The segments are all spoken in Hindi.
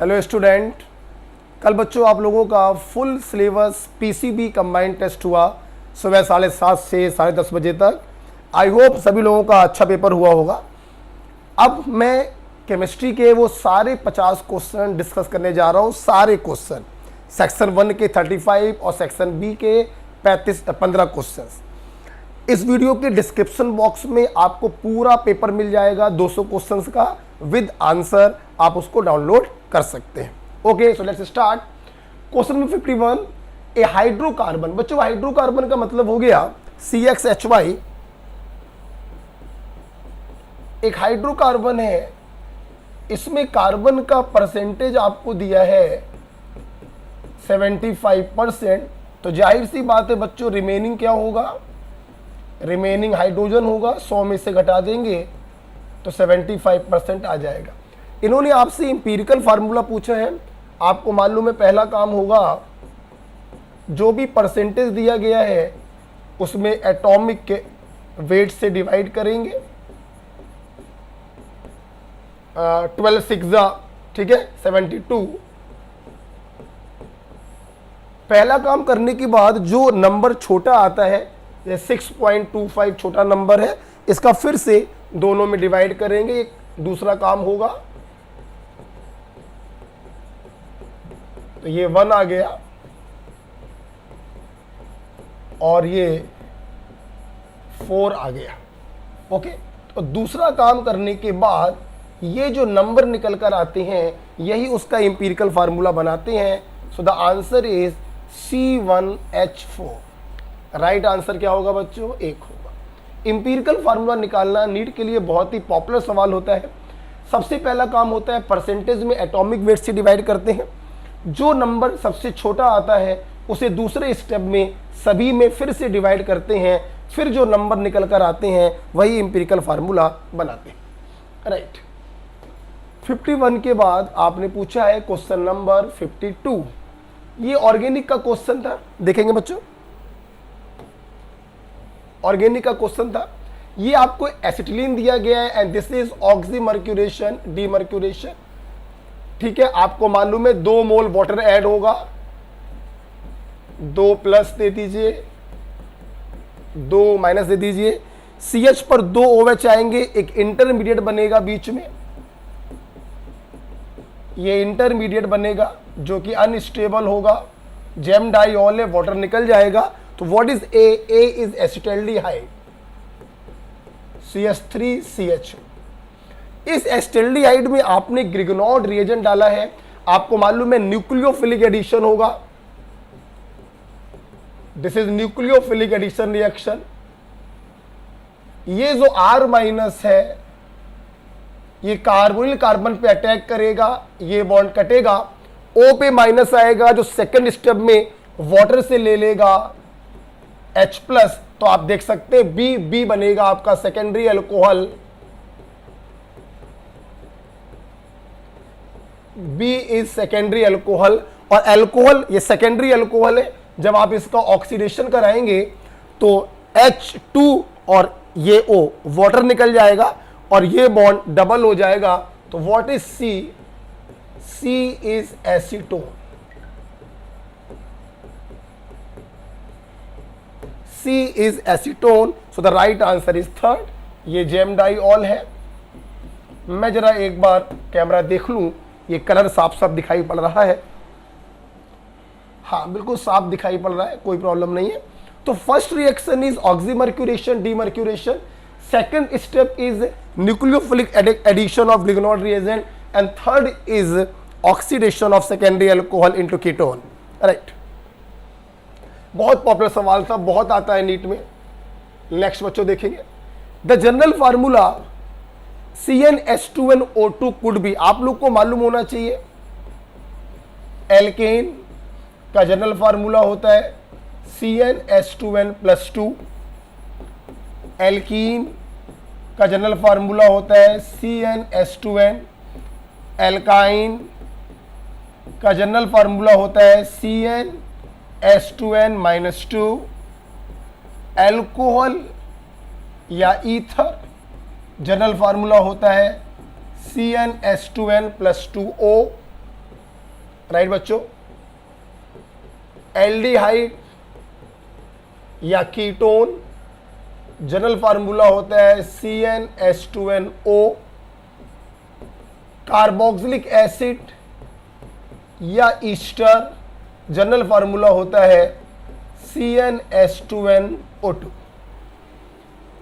हेलो स्टूडेंट, कल बच्चों आप लोगों का full syllabus PCB combined test हुआ सुबह 7:30 से 10:30 बजे तक। आई होप सभी लोगों का अच्छा पेपर हुआ होगा। अब मैं केमिस्ट्री के वो सारे 50 क्वेश्चन डिस्कस करने जा रहा हूँ। सारे क्वेश्चन सेक्शन 1 के 35 और सेक्शन बी के 15 क्वेश्चन। इस वीडियो के डिस्क्रिप्शन बॉक्स में आपको पूरा पेपर मिल जाएगा 200 क्वेश्चंस का विद आंसर। आप उसको डाउनलोड कर सकते हैं। Okay, so let's start. Question number 51, A hydrocarbon. बच्चों हाइड्रोकार्बन का मतलब हो गया CXHY। एक हाइड्रोकार्बन है, इसमें कार्बन का परसेंटेज आपको दिया है 75%। तो जाहिर सी बात है बच्चों, रिमेनिंग क्या होगा? रिमेनिंग हाइड्रोजन होगा। 100 में से घटा देंगे तो 75% आ जाएगा। इन्होंने आपसे इंपीरिकल फार्मूला पूछा है। आपको मालूम है पहला काम होगा, जो भी परसेंटेज दिया गया है उसमें एटॉमिक के वेट से डिवाइड करेंगे। 12 6 ठीक है 72। पहला काम करने के बाद जो नंबर छोटा आता है, ये 6.25 छोटा नंबर है, इसका फिर से दोनों में डिवाइड करेंगे। एक दूसरा काम होगा, तो ये 1 आ गया और ये 4 आ गया। ओके, तो दूसरा काम करने के बाद ये जो नंबर निकल कर आते हैं यही उसका इंपीरिकल फार्मूला बनाते हैं। So the answer is C1H4। Right answer क्या होगा बच्चों? 1 होगा। इंपीरिकल फार्मूला निकालना नीट के लिए बहुत ही पॉपुलर सवाल होता है। सबसे पहला काम होता है परसेंटेज में एटॉमिक वेट से डिवाइड करते हैं। जो नंबर सबसे छोटा आता है उसे दूसरे स्टेप में सभी में फिर से डिवाइड करते हैं। फिर जो नंबर निकल कर आते हैं वही इंपीरिकल फार्मूला बनाते हैं। राइट। 51 के बाद आपने पूछा है क्वेश्चन नंबर 52। ये ऑर्गेनिक का क्वेश्चन था, देखेंगे बच्चों। ऑर्गेनिक का क्वेश्चन था। ये आपको एसिटिलीन दिया गया है and this is oxymercuration, demercuration. ठीक है, आपको मालूम है 2 मोल वाटर ऐड होगा, 2 प्लस दे दीजिए, 2 माइनस दे दीजिए। CH पर 2 OH आएंगे, एक इंटरमीडिएट बनेगा बीच में। ये इंटरमीडिएट बनेगा जो कि अनस्टेबल होगा। जेम डाइऑल है, वाटर निकल जाएगा। तो what is A? A is acetaldehyde, CH3CH। इस एसिटाल्डिहाइड में आपने ग्रिगनॉर्ड रिएजेंट डाला है। आपको मालूम है न्यूक्लियोफिलिक एडिशन होगा। This is nucleophilic addition reaction. ये जो R माइनस है ये कार्बोनिल कार्बन पे अटैक करेगा, ये बॉन्ड कटेगा, O पे माइनस आएगा जो सेकंड स्टेप में वाटर से ले लेगा H प्लस। तो आप देख सकते हैं B बनेगा आपका secondary alcohol. B is secondary alcohol. और अल्कोहल ये सेकेंडरी अल्कोहल है। जब आप इसका ऑक्सीडेशन कराएंगे तो H2 और ये O वाटर निकल जाएगा और ये बॉन्ड डबल हो जाएगा। तो what is C? C is acetone. C is acetone. So the right answer is 3rd। ये जेम डाइऑल है। मैं जरा एक बार कैमरा देख लूं, ये कलर साफ साफ दिखाई पड़ रहा है। हाँ बिल्कुल साफ दिखाई पड़ रहा है, कोई प्रॉब्लम नहीं है। तो first reaction is oxymercuration, demercuration. Second step is nucleophilic addition of Grignard reagent and third is oxidation of secondary alcohol into ketone. Right. बहुत पॉपुलर सवाल था, बहुत आता है नीट में। नेक्स्ट बच्चों देखेंगे the general formula CnH2nO2 could be. आप लोग को मालूम होना चाहिए एल्केन का जनरल फार्मूला होता है CnH2n+2। एल्कीन का जनरल फार्मूला होता है CnH2n। एल्काइन का जनरल फार्मूला होता है CnH2n-2। एल्कोहल या ईथर जनरल फार्मूला होता है CnH2n+2O। राइट बच्चों, एल्डिहाइड या कीटोन, जनरल फार्मूला होता है CnH2nO। कार्बोक्सिलिक एसिड या ईस्टर, जनरल फार्मूला होता है CnH2nO2।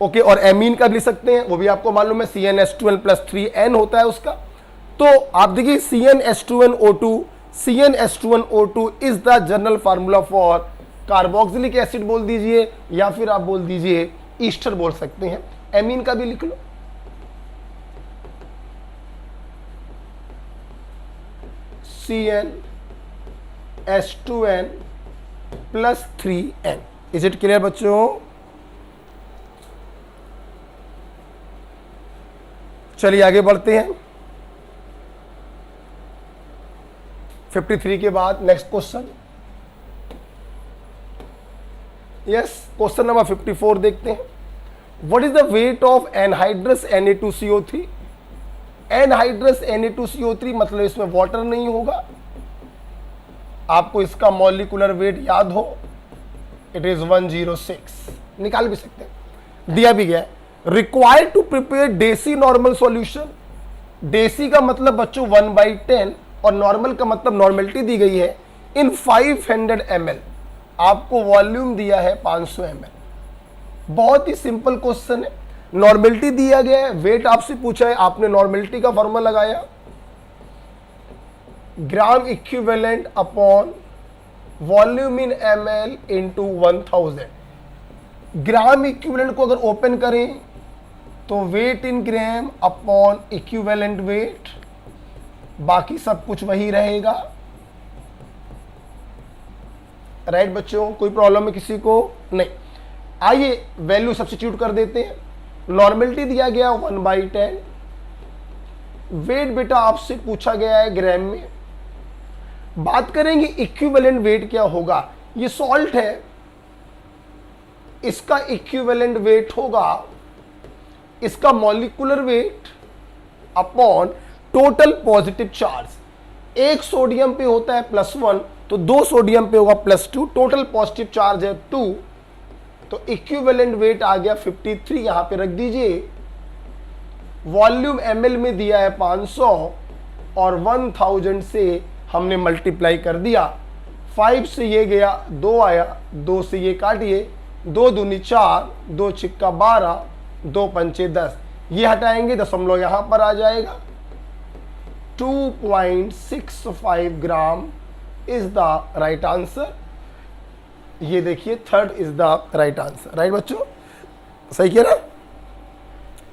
ओके, और एमीन का भी लिख सकते हैं, वो भी आपको मालूम है CnH2n+3n होता है उसका। तो आप देखिए CnH2nO2 is the general formula for carboxylic acid बोल दीजिए, या फिर आप बोल दीजिए ईस्टर बोल सकते हैं। एमीन का भी लिख लो, CnH2n+3n। इज इट क्लियर बच्चों? चलिए आगे बढ़ते हैं। 53 के बाद next question. Yes, question number 54 देखते हैं। What is the weight of anhydrous Na2CO3? Anhydrous Na2CO3 मतलब इसमें वाटर नहीं होगा। आपको इसका मॉलिक्यूलर वेट याद हो, इट इज 106। निकाल भी सकते हैं, दिया भी गया है। Required to prepare decinormal solution. Deci का मतलब बच्चों 1/10 और नॉर्मल का मतलब नॉर्मेलिटी दी गई है इन 500 ml। आपको वॉल्यूम दिया है 500 ml। बहुत ही सिंपल क्वेश्चन है। नॉर्मेलिटी दिया गया है, वेट आपसे पूछा है, आपने नॉर्मेलिटी का फॉर्मूला लगाया, ग्राम इक्विवेलेंट अपॉन वॉल्यूम इन ml इंटू 1000। ग्राम इक्विवेलेंट को अगर ओपन करें तो वेट इन ग्राम अपॉन इक्विवेलेंट वेट, बाकी सब कुछ वही रहेगा। राइट बच्चों, कोई प्रॉब्लम है किसी को? नहीं। आइए वैल्यू सब्स्टिट्यूट कर देते हैं। नॉर्मेलिटी दिया गया 1/10, वेट बेटा आपसे पूछा गया है ग्राम में। बात करेंगे इक्विवेलेंट वेट क्या होगा। ये सॉल्ट है, इसका इक्विवेलेंट वेट होगा इसका molecular weight upon total positive charge. एक सोडियम पे होता है +1, तो 2 सोडियम पे होगा +2, टोटल पॉजिटिव चार्ज है 2, तो इक्विवेलेंट वेट आ गया 53। यहां पे रख दीजिए। वॉल्यूम ml में दिया है 500 और 1000 से हमने मल्टीप्लाई कर दिया। 5 से ये गया, 2 आया, 2 से ये काटिए, 2 दूनी 4, 2 छिक्का 12, 2 पंचे 10। ये हटाएंगे, दशमलव यहां पर आ जाएगा। 2.65 gram is the right answer. ये देखिए, third is the right answer. Right बच्चों, सही किया ना?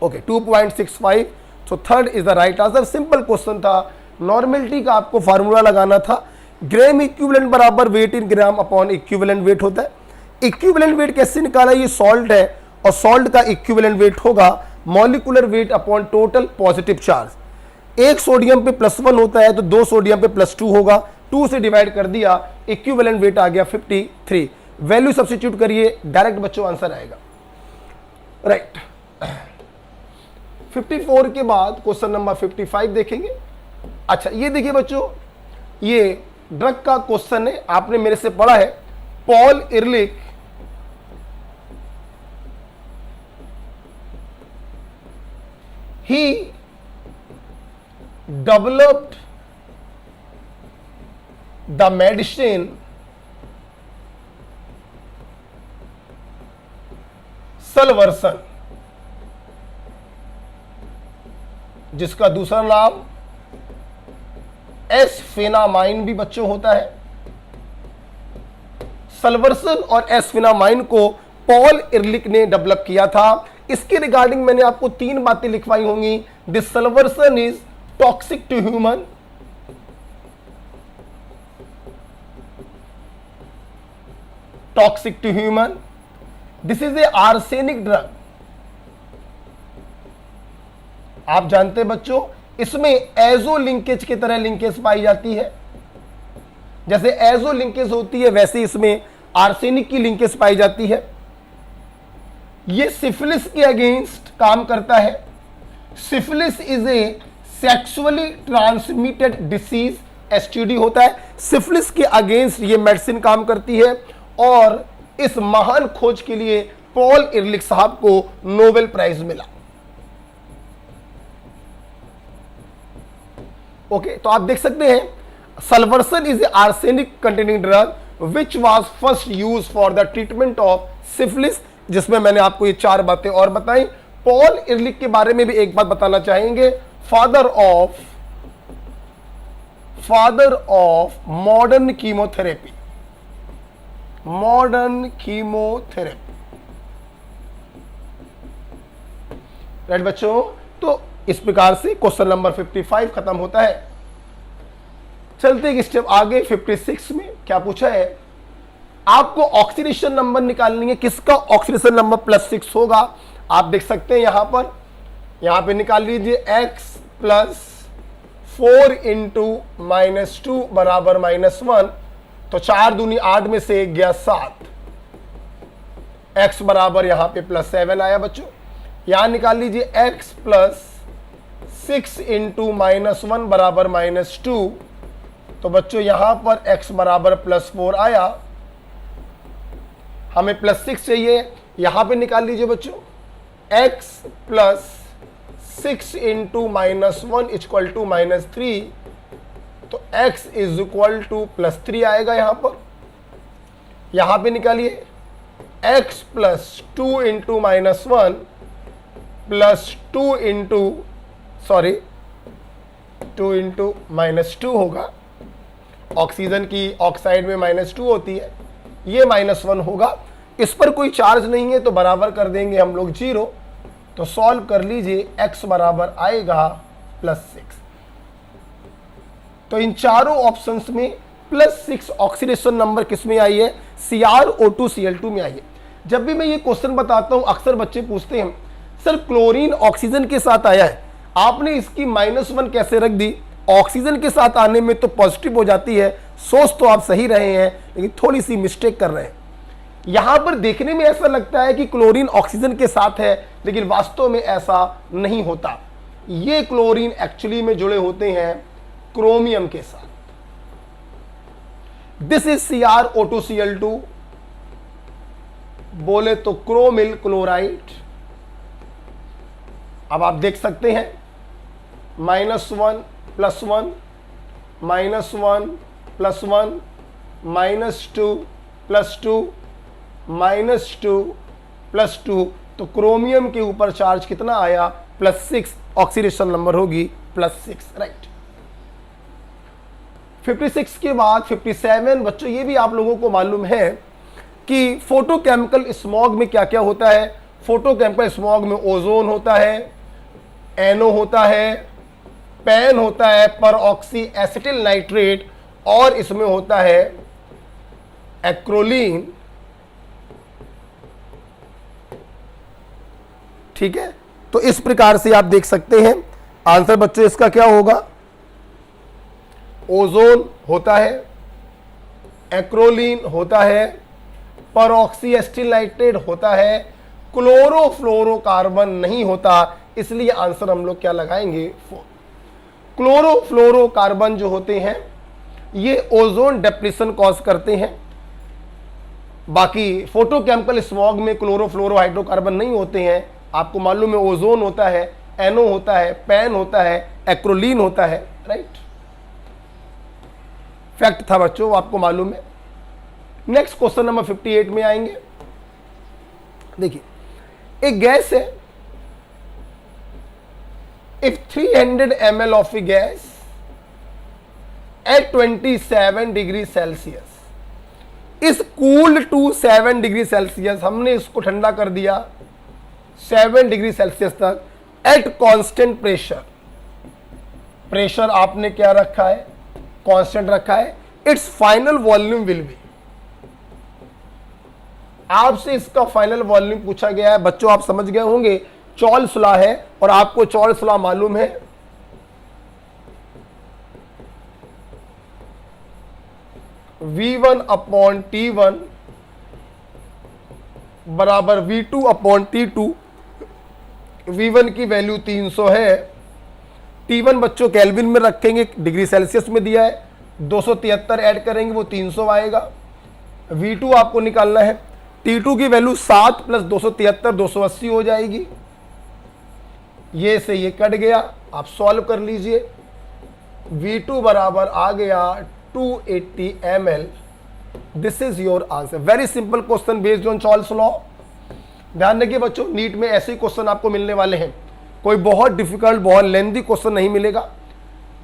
Okay, 2.65, so third is the right answer. Simple question था। नॉर्मेलिटी का आपको फार्मूला लगाना था। ग्राम इक्विवेलेंट बराबर वेट इन ग्राम अपॉन इक्विवेलेंट वेट होता है। इक्विवेलेंट वेट कैसे निकाला? ये सॉल्ट है और सॉल्ट का इक्विवेलेंट वेट होगा molecular weight upon total positive charge. एक सोडियम पे +1 होता है तो 2 सोडियम पे +2 होगा, 2 से डिवाइड कर दिया, इक्विवेलेंट वेट आ गया 53। वैल्यू सब्स्टिट्यूट करिए, डायरेक्ट बच्चों आंसर आएगा। राइट, 54 के बाद क्वेश्चन नंबर 55 देखेंगे। अच्छा, ये देखिए बच्चों, ये ड्रग का क्वेश्चन है, आपने मेरे से पढ़ा है। Paul Ehrlich he developed the medicine salvarsan, जिसका दूसरा नाम एसफेनामाइन भी बच्चों होता है। सलवर्सन और एसफेनामाइन को पॉल इरलिक ने डेवलप किया था। इसके रिगार्डिंग मैंने आपको 3 बातें लिखवाई होंगी। This salvarsan is toxic to human, toxic to human, this is a arsenic drug. आप जानते हैं बच्चों, इसमें एजो लिंकेज की तरह लिंकेज पाई जाती है। जैसे एजो लिंकेज होती है वैसे इसमें आर्सेनिक की लिंकेज पाई जाती है। ये सिफिलिस के अगेंस्ट काम करता है। Syphilis is a sexually transmitted disease STD होता है। सिफिलिस के अगेंस्ट ये मेडिसिन काम करती है और इस महान खोज के लिए पॉल इरलिख साहब को नोबेल प्राइज मिला। ओके, तो आप देख सकते हैं salvarsan is a arsenic containing drug which was first use for the treatment of syphilis, जिसमें मैंने आपको ये 4 बातें और बताई। पॉल इरलिख के बारे में भी एक बात बताना चाहेंगे, father of modern chemotherapy, right बच्चों। तो इस प्रकार से क्वेश्चन नंबर 55 खत्म होता है। चलते एक स्टेप आगे 56 में क्या पूछा है, आपको ऑक्सीडेशन नंबर निकालनी है। किसका ऑक्सीडेशन नंबर +6 होगा, आप देख सकते हैं यहां पे निकाल लीजिए x + 4 × -2 बराबर -1, तो 4 दूनी 8 में से 1 गया 7, x बराबर यहां पे +7 आया बच्चों। यहां निकाल लीजिए x + 6 × -1 बराबर -2, तो बच्चों यहां पर x बराबर +4 आया। हमें +6 चाहिए, यहां पे निकाल लीजिए बच्चों x + 6 × -1 = -3, तो x = +3 आएगा यहां पर। यहां पे निकालिए x + 2 × -1 2 × -2 होगा। ऑक्सीजन की ऑक्साइड में -2 होती है, ये -1 होगा। इस पर कोई चार्ज नहीं है तो बराबर कर देंगे हम लोग 0। तो सॉल्व कर लीजिए, x बराबर आएगा +6। तो इन चारों ऑप्शंस में +6 ऑक्सीडेशन नंबर किस में आई है, CrO2Cl2 में आई है। जब भी मैं ये क्वेश्चन बताता हूं अक्सर बच्चे पूछते हैं सर क्लोरीन ऑक्सीजन के साथ आया है, आपने इसकी -1 कैसे रख दी, ऑक्सीजन के साथ आने में तो पॉजिटिव हो जाती है। सोच तो आप सही रहे हैं लेकिन थोड़ी सी मिस्टेक कर रहे हैं। यहां पर देखने में ऐसा लगता है कि क्लोरीन ऑक्सीजन के साथ है, लेकिन वास्तव में ऐसा नहीं होता। ये क्लोरीन एक्चुअली में जुड़े होते हैं क्रोमियम के साथ। दिस इज CrO2Cl2, बोले तो क्रोमिल क्लोराइड। अब आप देख सकते हैं -1 + 1 -1 + 1 -2 + 2 -2 + 2, तो क्रोमियम के ऊपर चार्ज कितना आया, +6, ऑक्सीडेशन नंबर होगी +6, राइट। 56 के बाद 57 बच्चों, ये भी आप लोगों को मालूम है कि फोटोकेमिकल स्मॉग में क्या क्या होता है। फोटोकेमिकल स्मॉग में ओजोन होता है, NO होता है, पैन होता है, परऑक्सी एसिटिल नाइट्रेट, और इसमें होता है एक्रोलीन। ठीक है, तो इस प्रकार से आप देख सकते हैं आंसर बच्चों इसका क्या होगा, ओजोन होता है, एक्रोलीन होता है, परऑक्सी एसिटिल नाइट्रेट होता है, क्लोरोफ्लोरोकार्बन नहीं होता, इसलिए आंसर हम लोग क्या लगाएंगे 4। क्लोरोफ्लोरोकार्बन जो होते हैं ये ओजोन डिप्लीशन कॉज करते हैं। बाकी फोटोकेमिकल स्मॉग में क्लोरोफ्लोरोहाइड्रोकार्बन नहीं होते हैं। आपको मालूम है ओजोन होता है, NO होता है, पैन होता है, एक्रोलीन होता है, राइट। फैक्ट था बच्चों, आपको मालूम है। नेक्स्ट क्वेश्चन नंबर 58 में आएंगे। देखिए, एक गैस है, if 300 ml of a gas at 27 degree Celsius is cooled to 7 degree Celsius, हमने इसको ठंडा कर दिया 7 डिग्री सेल्सियस तक एट कांस्टेंट प्रेशर। प्रेशर आपने क्या रखा है, कांस्टेंट रखा है। It's final volume will be, आपसे इसका फाइनल वॉल्यूम पूछा गया है। बच्चों आप समझ गए होंगे, चॉल्स लॉ है और आपको चॉल्स लॉ मालूम है। V1/T1 बराबर V2/T2। V1 की वैल्यू 300 है, T1 बच्चों केल्विन में रखेंगे, डिग्री सेल्सियस में दिया है, 273 ऐड करेंगे वो 300 आएगा। V2 आपको निकालना है, T2 की वैल्यू 7 प्लस 273 280 हो जाएगी। ये से ये कट गया, आप सॉल्व कर लीजिए। V2 बराबर आ गया 280 ml। This is your answer. Very simple question based on Charles law. ध्यान रखिए बच्चों, नीट में ऐसे ही क्वेश्चन आपको मिलने वाले हैं, कोई बहुत डिफिकल्ट बहुत लेंथी क्वेश्चन नहीं मिलेगा।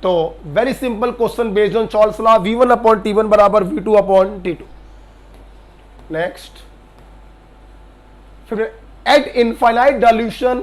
तो very simple question based on Charles law, V1 upon T1 बराबर V2 अपॉन T2। नेक्स्ट, फिर at infinite dilution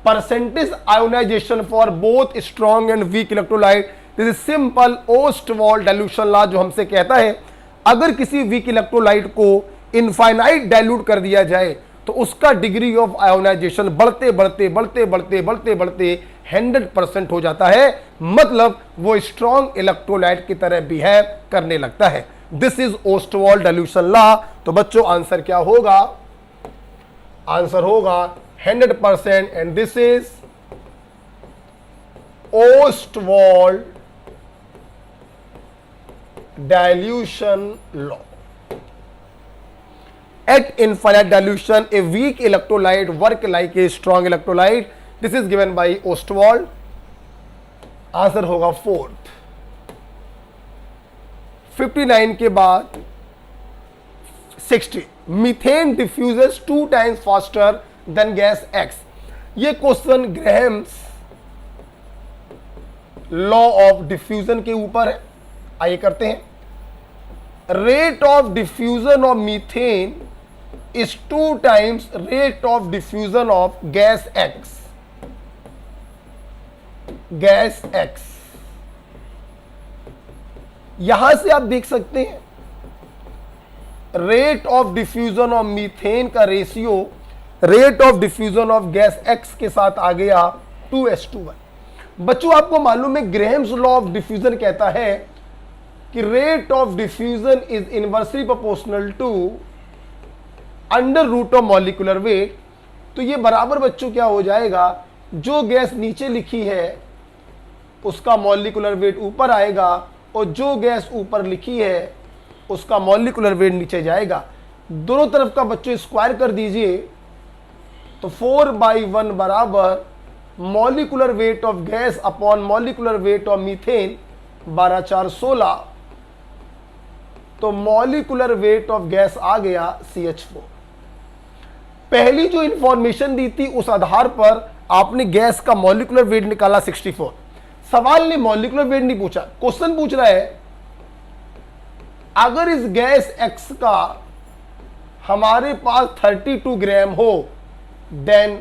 percentage ionization for both strong and weak electrolyte. This is simple Ostwald dilution law, जो हमसे कहता है अगर किसी वीक इलेक्ट्रोलाइट को इनफाइनाइट डाइल्यूट कर दिया जाए तो उसका डिग्री ऑफ आयोनाइजेशन बढ़ते बढ़ते बढ़ते बढ़ते बढ़ते बढ़ते 100% हो जाता है, मतलब वो स्ट्रॉन्ग इलेक्ट्रोलाइट की तरह बिहेव करने लगता है। This is Ostwald dilution law. तो बच्चों आंसर क्या होगा? आंसर होगा 100%, and this is Ostwald dilution law. At infinite dilution, a weak electrolyte work like a strong electrolyte. This is given by Ostwald. Answer होगा 4th। 59 के बाद 60, methane diffuses 2 times faster than gas X। ये question Graham's law of diffusion के ऊपर है। आइए करते हैं। Rate of diffusion of methane is 2 times rate of diffusion of gas X। Gas X, यहां से आप देख सकते हैं rate of diffusion of methane का ratio rate of diffusion of gas X के साथ आ गया 2:1। बच्चों आपको मालूम है ग्रेहम्स लॉ ऑफ डिफ्यूजन कहता है कि rate of diffusion is inversely proportional to under root of molecular weight. तो ये बराबर बच्चों क्या हो जाएगा, जो गैस नीचे लिखी है उसका मॉलिक्यूलर वेट ऊपर आएगा और जो गैस ऊपर लिखी है उसका मॉलिक्यूलर वेट नीचे जाएगा। दोनों तरफ का बच्चों स्क्वायर कर दीजिए तो 4/1 बराबर molecular weight of gas upon molecular weight of methane 12×4 16। तो मॉलिक्यूलर वेट ऑफ गैस आ गया CH4। पहली जो इंफॉर्मेशन दी थी उस आधार पर आपने गैस का मॉलिक्यूलर वेट निकाला 64। सवाल ने मॉलिक्यूलर वेट नहीं पूछा, क्वेश्चन पूछ रहा है अगर इस गैस X का हमारे पास 32 ग्राम हो देन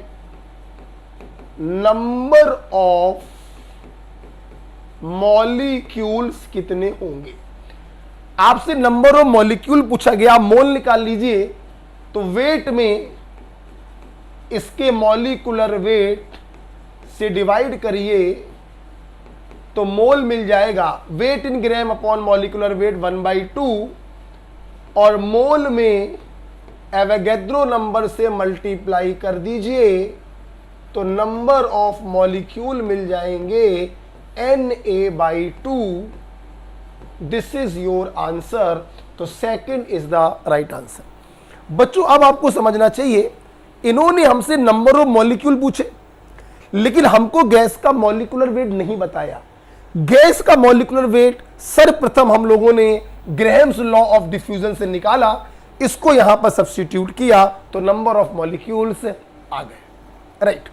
नंबर ऑफ मॉलिक्यूल्स कितने होंगे। आपसे नंबर ऑफ मॉलिक्यूल पूछा गया, मोल निकाल लीजिए तो वेट में इसके मॉलिक्यूलर वेट से डिवाइड करिए तो मोल मिल जाएगा। वेट इन ग्राम अपॉन मॉलिक्यूलर वेट 1/2 और मोल में एवोगैड्रो नंबर से मल्टीप्लाई कर दीजिए तो नंबर ऑफ मॉलिक्यूल मिल जाएंगे Na/2। This is your answer. तो second is the right answer. बच्चों अब आपको समझना चाहिए इन्होंने हमसे नंबर ऑफ मॉलिक्यूल पूछे लेकिन हमको गैस का मॉलिक्यूलर वेट नहीं बताया। गैस का मॉलिक्यूलर वेट सर्वप्रथम हम लोगों ने ग्रेहम्स लॉ ऑफ डिफ्यूजन से निकाला, इसको यहां पर सब्स्टिट्यूट किया तो नंबर ऑफ मॉलिक्यूल्स आ गए। राइट,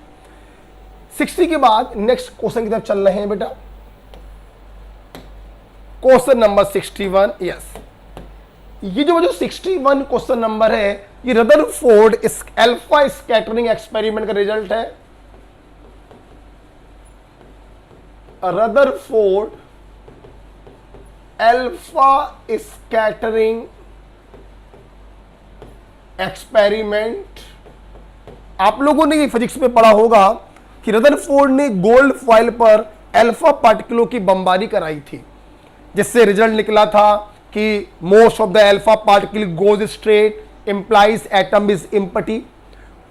60 के बाद नेक्स्ट क्वेश्चन की तरफ चल रहे हैं बेटा। Question number 61। यस, ये जो 61 क्वेश्चन नंबर है ये रदरफोर्ड अल्फा स्कैटरिंग एक्सपेरिमेंट का रिजल्ट है। Rutherford alpha scattering experiment. आप लोगों ने ये फिजिक्स में पढ़ा होगा कि रदरफोर्ड ने गोल्ड फॉइल पर अल्फा पार्टिकलों की बमबारी कराई थी, जिससे रिजल्ट निकला था कि most of the alpha particle goes straight implies atom is empty.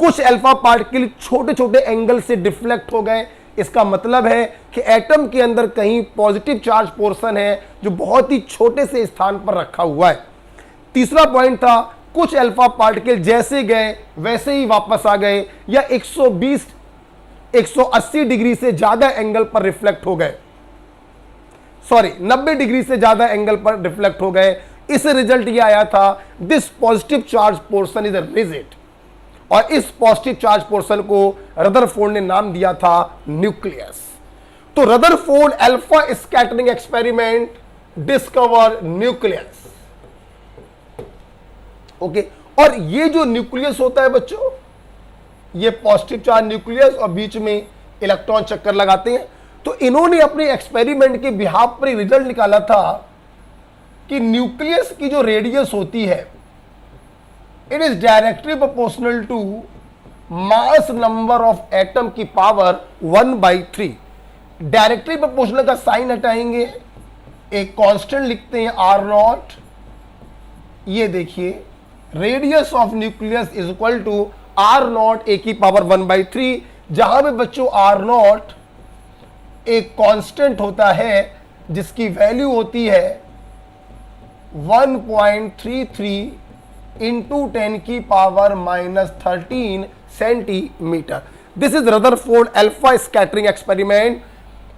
कुछ अल्फा पार्टिकल छोटे छोटे एंगल से डिफ्लेक्ट हो गए, इसका मतलब है कि एटम के अंदर कहीं पॉजिटिव चार्ज पोर्शन है जो बहुत ही छोटे से स्थान पर रखा हुआ है। तीसरा पॉइंट था कुछ अल्फा पार्टिकल जैसे गए वैसे ही वापस आ गए या 180 डिग्री से ज्यादा एंगल पर रिफ्लेक्ट हो गए, 90 डिग्री से ज्यादा एंगल पर रिफ्लेक्ट हो गए। इस रिजल्ट ये आया था this positive charge portion is rigid, और इस पॉजिटिव चार्ज पोर्शन को रदरफोर्ड ने नाम दिया था न्यूक्लियस। तो Rutherford alpha scattering experiment discover nucleus. Okay, और ये जो न्यूक्लियस होता है बच्चों, ये पॉजिटिव चार्ज न्यूक्लियस और बीच में इलेक्ट्रॉन चक्कर लगाते हैं। तो इन्होंने अपने एक्सपेरिमेंट के बिहाफ पर रिजल्ट निकाला था कि न्यूक्लियस की जो रेडियस होती है it is directly proportional to mass number of atom की पावर 1/3। डायरेक्टली प्रोपोर्शनल का साइन हटाएंगे, एक कांस्टेंट लिखते हैं R0। ये देखिए radius of nucleus is equal to R0 a की पावर 1/3, जहां पे बच्चों R0 एक कांस्टेंट होता है जिसकी वैल्यू होती है 1.33 इंटू 10 की power -13 centimetre. This is Rutherford alpha scattering experiment.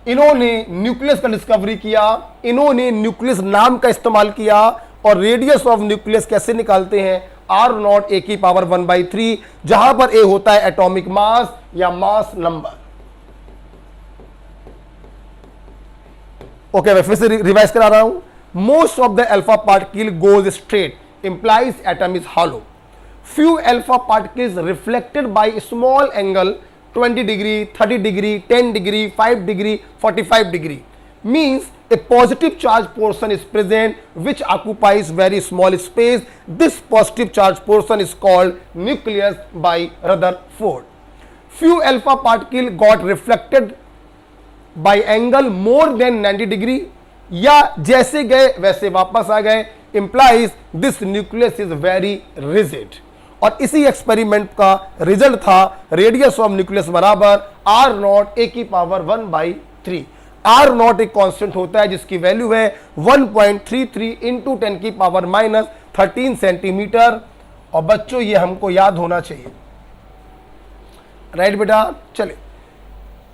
इन्होंने न्यूक्लियस का डिस्कवरी किया, इन्होंने न्यूक्लियस नाम का इस्तेमाल किया, और रेडियस ऑफ न्यूक्लियस कैसे निकालते हैं R0 a की पावर 1/3, जहां पर a होता है एटॉमिक मास या मास नंबर। ओके, मैं फिर से रिवाइज करा रहा हूं। Most of the alpha particle goes straight, implies atom is hollow. Few alpha particles reflected by small angle 20 degree, 30 degree, 10 degree, 5 degree, 45 degree. Means a positive charge portion is present which occupies very small space. This positive charge portion is called nucleus by Rutherford. Few alpha particle got reflected by angle more than 90 degree, या जैसे गए वैसे वापस आ गए, implies this nucleus is very rigid. और इसी एक्सपेरिमेंट का रिजल्ट था रेडियस ऑफ न्यूक्लियस बराबर R0 a की पावर 1/3। R0 एक कांस्टेंट होता है जिसकी वैल्यू है 1.33 इंटू 10 की पावर -13 सेंटीमीटर। और बच्चों ये हमको याद होना चाहिए, राइट बेटा। चले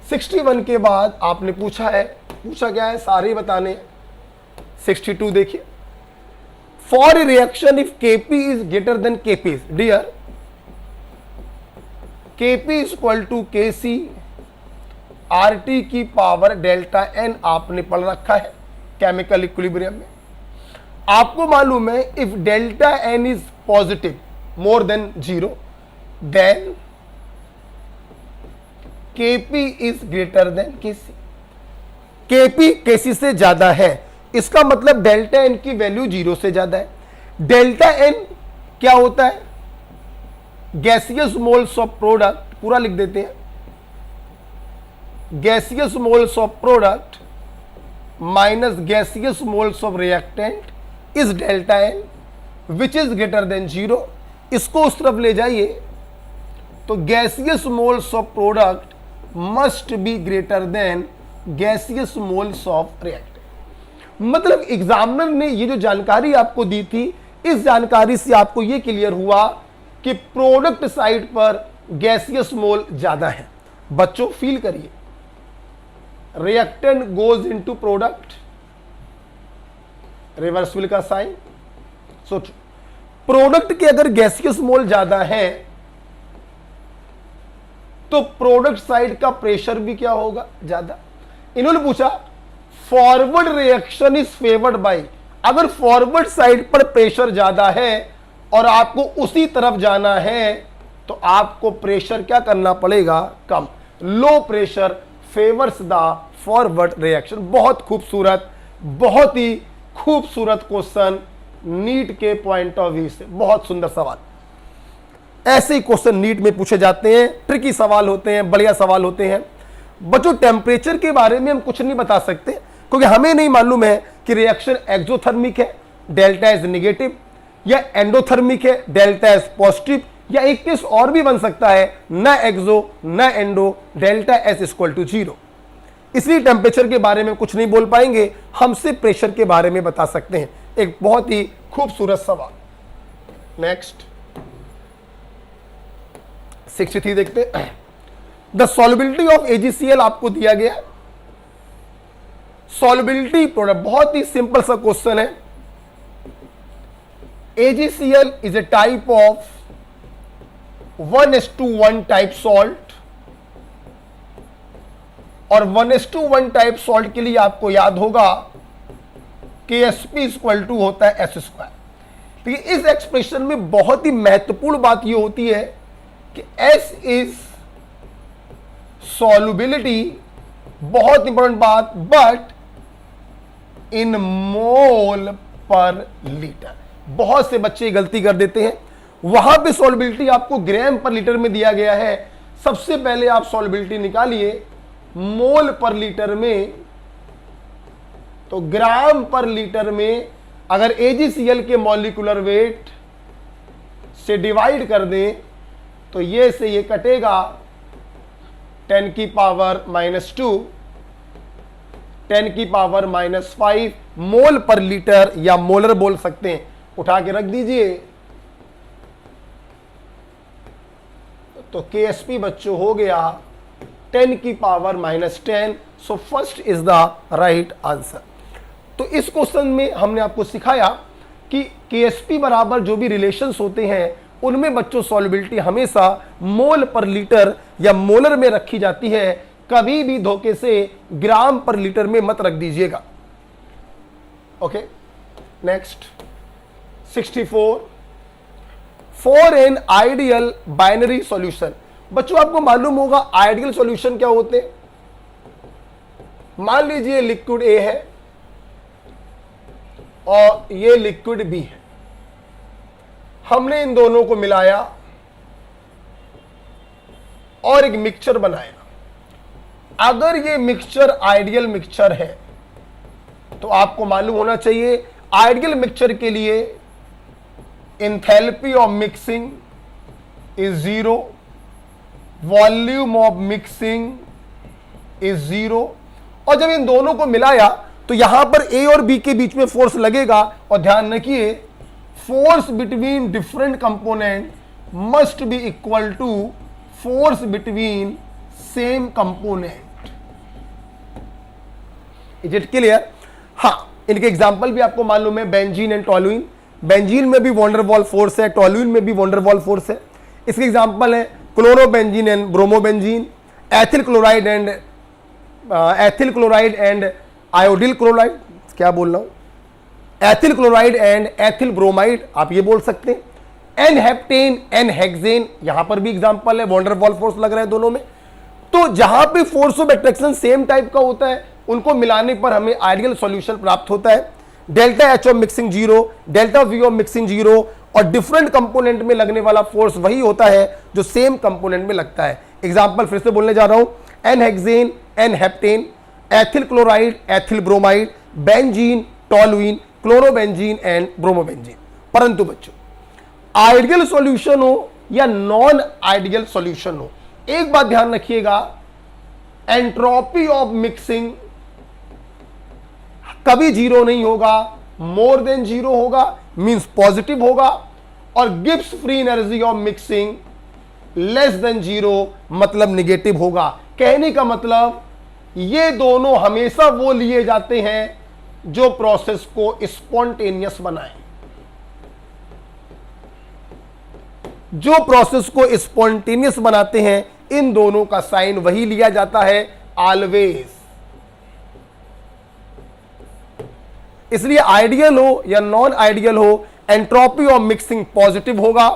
61 के बाद आपने पूछा क्या है, सारे बताने। 62 देखिए, for a reaction if Kp is greater than Kp, dear Kp is equal to Kc RT की पावर डेल्टा N आपने पढ़ रखा है केमिकल इक्विलिब्रियम में। आपको मालूम है if delta N is positive more than 0 then Kp is greater than Kc। Kp Kc से ज्यादा है, इसका मतलब डेल्टा N की वैल्यू 0 से ज्यादा है। डेल्टा N क्या होता है, गैसियस मोल्स ऑफ प्रोडक्ट, पूरा लिख देते हैं, gaseous moles of product minus gaseous moles of reactant is delta N which is greater then 0। इसको उस तरफ ले जाइए तो gaseous moles of product must be greater than gaseous moles of reactant. मतलब एग्जामिनर ने ये जो जानकारी आपको दी थी, इस जानकारी से आपको ये क्लियर हुआ कि प्रोडक्ट साइड पर गैसियस मोल ज्यादा है। बच्चों फील करिए, reactant goes into product, reversible का साइन। सोचो प्रोडक्ट के अगर गैसियस मोल ज्यादा है तो प्रोडक्ट साइड का प्रेशर भी क्या होगा, ज्यादा। इन्होंने पूछा forward reaction is favoured by, अगर फॉरवर्ड साइड पर प्रेशर ज्यादा है और आपको उसी तरफ जाना है तो आपको प्रेशर क्या करना पड़ेगा, कम। Low pressure favours the forward reaction. बहुत खूबसूरत, बहुत ही खूबसूरत क्वेश्चन नीट के पॉइंट ऑफ व्यू से, बहुत सुंदर सवाल। ऐसे ही क्वेश्चन नीट में पूछे जाते हैं, ट्रिकी सवाल होते हैं, बढ़िया सवाल होते हैं। बच्चों टेम्परेचर के बारे में हम कुछ नहीं बता सकते क्योंकि हमें नहीं मालूम है कि रिएक्शन एक्सोथर्मिक है, डेल्टा इज नेगेटिव, या एंडोथर्मिक है, डेल्टा इज पॉजिटिव, या एक केस और भी बन सकता है, न एक्सो न endo, delta S equal to 0। इसलिए टेम्परेचर के बारे में कुछ नहीं बोल पाएंगे, हम सिर्फ प्रेशर के बारे में बता सकते हैं। एक बहुत ही खूबसूरत सवाल। नेक्स्ट 63 देखते हैं। द सॉल्युबिलिटी ऑफ AgCl आपको दिया गया। सॉल्युबिलिटी प्रोडक्ट, बहुत ही सिंपल सा क्वेश्चन है। AgCl is a type of 1:1 type salt, और 1:1 टाइप सॉल्ट के लिए आपको याद होगा KSP इक्वल टू होता है S स्क्वायर। तो इस एक्सप्रेशन में बहुत ही महत्वपूर्ण बात यह होती है कि S इज सॉल्युबिलिटी, बहुत इंपॉर्टेंट बात, बट इन मोल पर लीटर। बहुत से बच्चे गलती कर देते हैं, वहां पे सॉल्युबिलिटी आपको ग्राम पर लीटर में दिया गया है। सबसे पहले आप सॉल्युबिलिटी निकालिए मोल पर लीटर में, तो ग्राम पर लीटर में अगर AgCl के मॉलिक्यूलर वेट से डिवाइड कर दें तो ये से ये कटेगा 10 की पावर -2, 10 की पावर -5 मोल पर लीटर, या मोलर बोल सकते हैं। उठा के रख दीजिए, तो KSP बच्चों हो गया 10 की power -10। So first is the right answer. तो इस क्वेश्चन में हमने आपको सिखाया कि KSP बराबर जो भी रिलेशंस होते हैं उनमें बच्चों सॉल्युबिलिटी हमेशा मोल पर लीटर या मोलर में रखी जाती है। कभी भी धोखे से ग्राम पर लीटर में मत रख दीजिएगा। Okay, next 64। For an ideal binary solution, बच्चों आपको मालूम होगा आइडियल सॉल्यूशन क्या होते हैं। मान लीजिए लिक्विड A है और ये लिक्विड B है, हमने इन दोनों को मिलाया और एक मिक्सचर बनाया। अगर ये मिक्सचर आइडियल मिक्सचर है तो आपको मालूम होना चाहिए आइडियल मिक्सचर के लिए enthalpy of mixing is 0, volume of mixing is 0। और जब इन दोनों को मिलाया तो यहां पर A और B के बीच में फोर्स लगेगा, और ध्यान रखिए force between different component must be equal to force between same component. Is it clear? हाँ, इनके एग्जांपल भी आपको मालूम है, बेंजीन एंड टोलुइन। बेंजीन में भी वॉन्डरवॉल फोर्स है, टोलुइन में भी वॉन्डरवॉल फोर्स है। इसके एग्जांपल है chlorobenzene and bromobenzene, ethyl chloride and iodyl chloride, क्या बोल रहा हूं, ethyl chloride and ethyl bromide, आप ये बोल सकते हैं। एन हेप्टेन, एन हेक्सेन, यहां पर भी एग्जांपल है, वॉन्डरवॉल फोर्स लग रहा है दोनों में। तो जहां पे force of attraction same type का होता है उनको मिलाने पर हमें आइडियल सॉल्यूशन प्राप्त होता है। Delta H of mixing 0, delta V of mixing 0, और डिफरेंट कंपोनेंट में लगने वाला फोर्स वही होता है जो सेम कंपोनेंट में लगता है। एग्जांपल फिर से बोलने जा रहा हूं, N hexane, N heptane, ethyl chloride, ethyl bromide, benzene, toluene, chlorobenzene and bromobenzene. परंतु बच्चों आइडियल सॉल्यूशन हो या नॉन आइडियल सॉल्यूशन हो, एक बात ध्यान रखिएगा, एंट्रोपी ऑफ मिक्सिंग कभी 0 नहीं होगा, मोर देन 0 होगा, मींस पॉजिटिव होगा, और Gibbs free energy of mixing less than 0 मतलब निगेटिव होगा। कहने का मतलब ये दोनों हमेशा वो लिए जाते हैं जो प्रोसेस को स्पॉन्टेनियस बनाए। जो प्रोसेस को स्पॉन्टेनियस बनाते हैं इन दोनों का साइन वही लिया जाता है, ऑलवेज। इसलिए आइडियल हो या नॉन आइडियल हो, एंट्रोपी ऑफ मिक्सिंग पॉजिटिव होगा,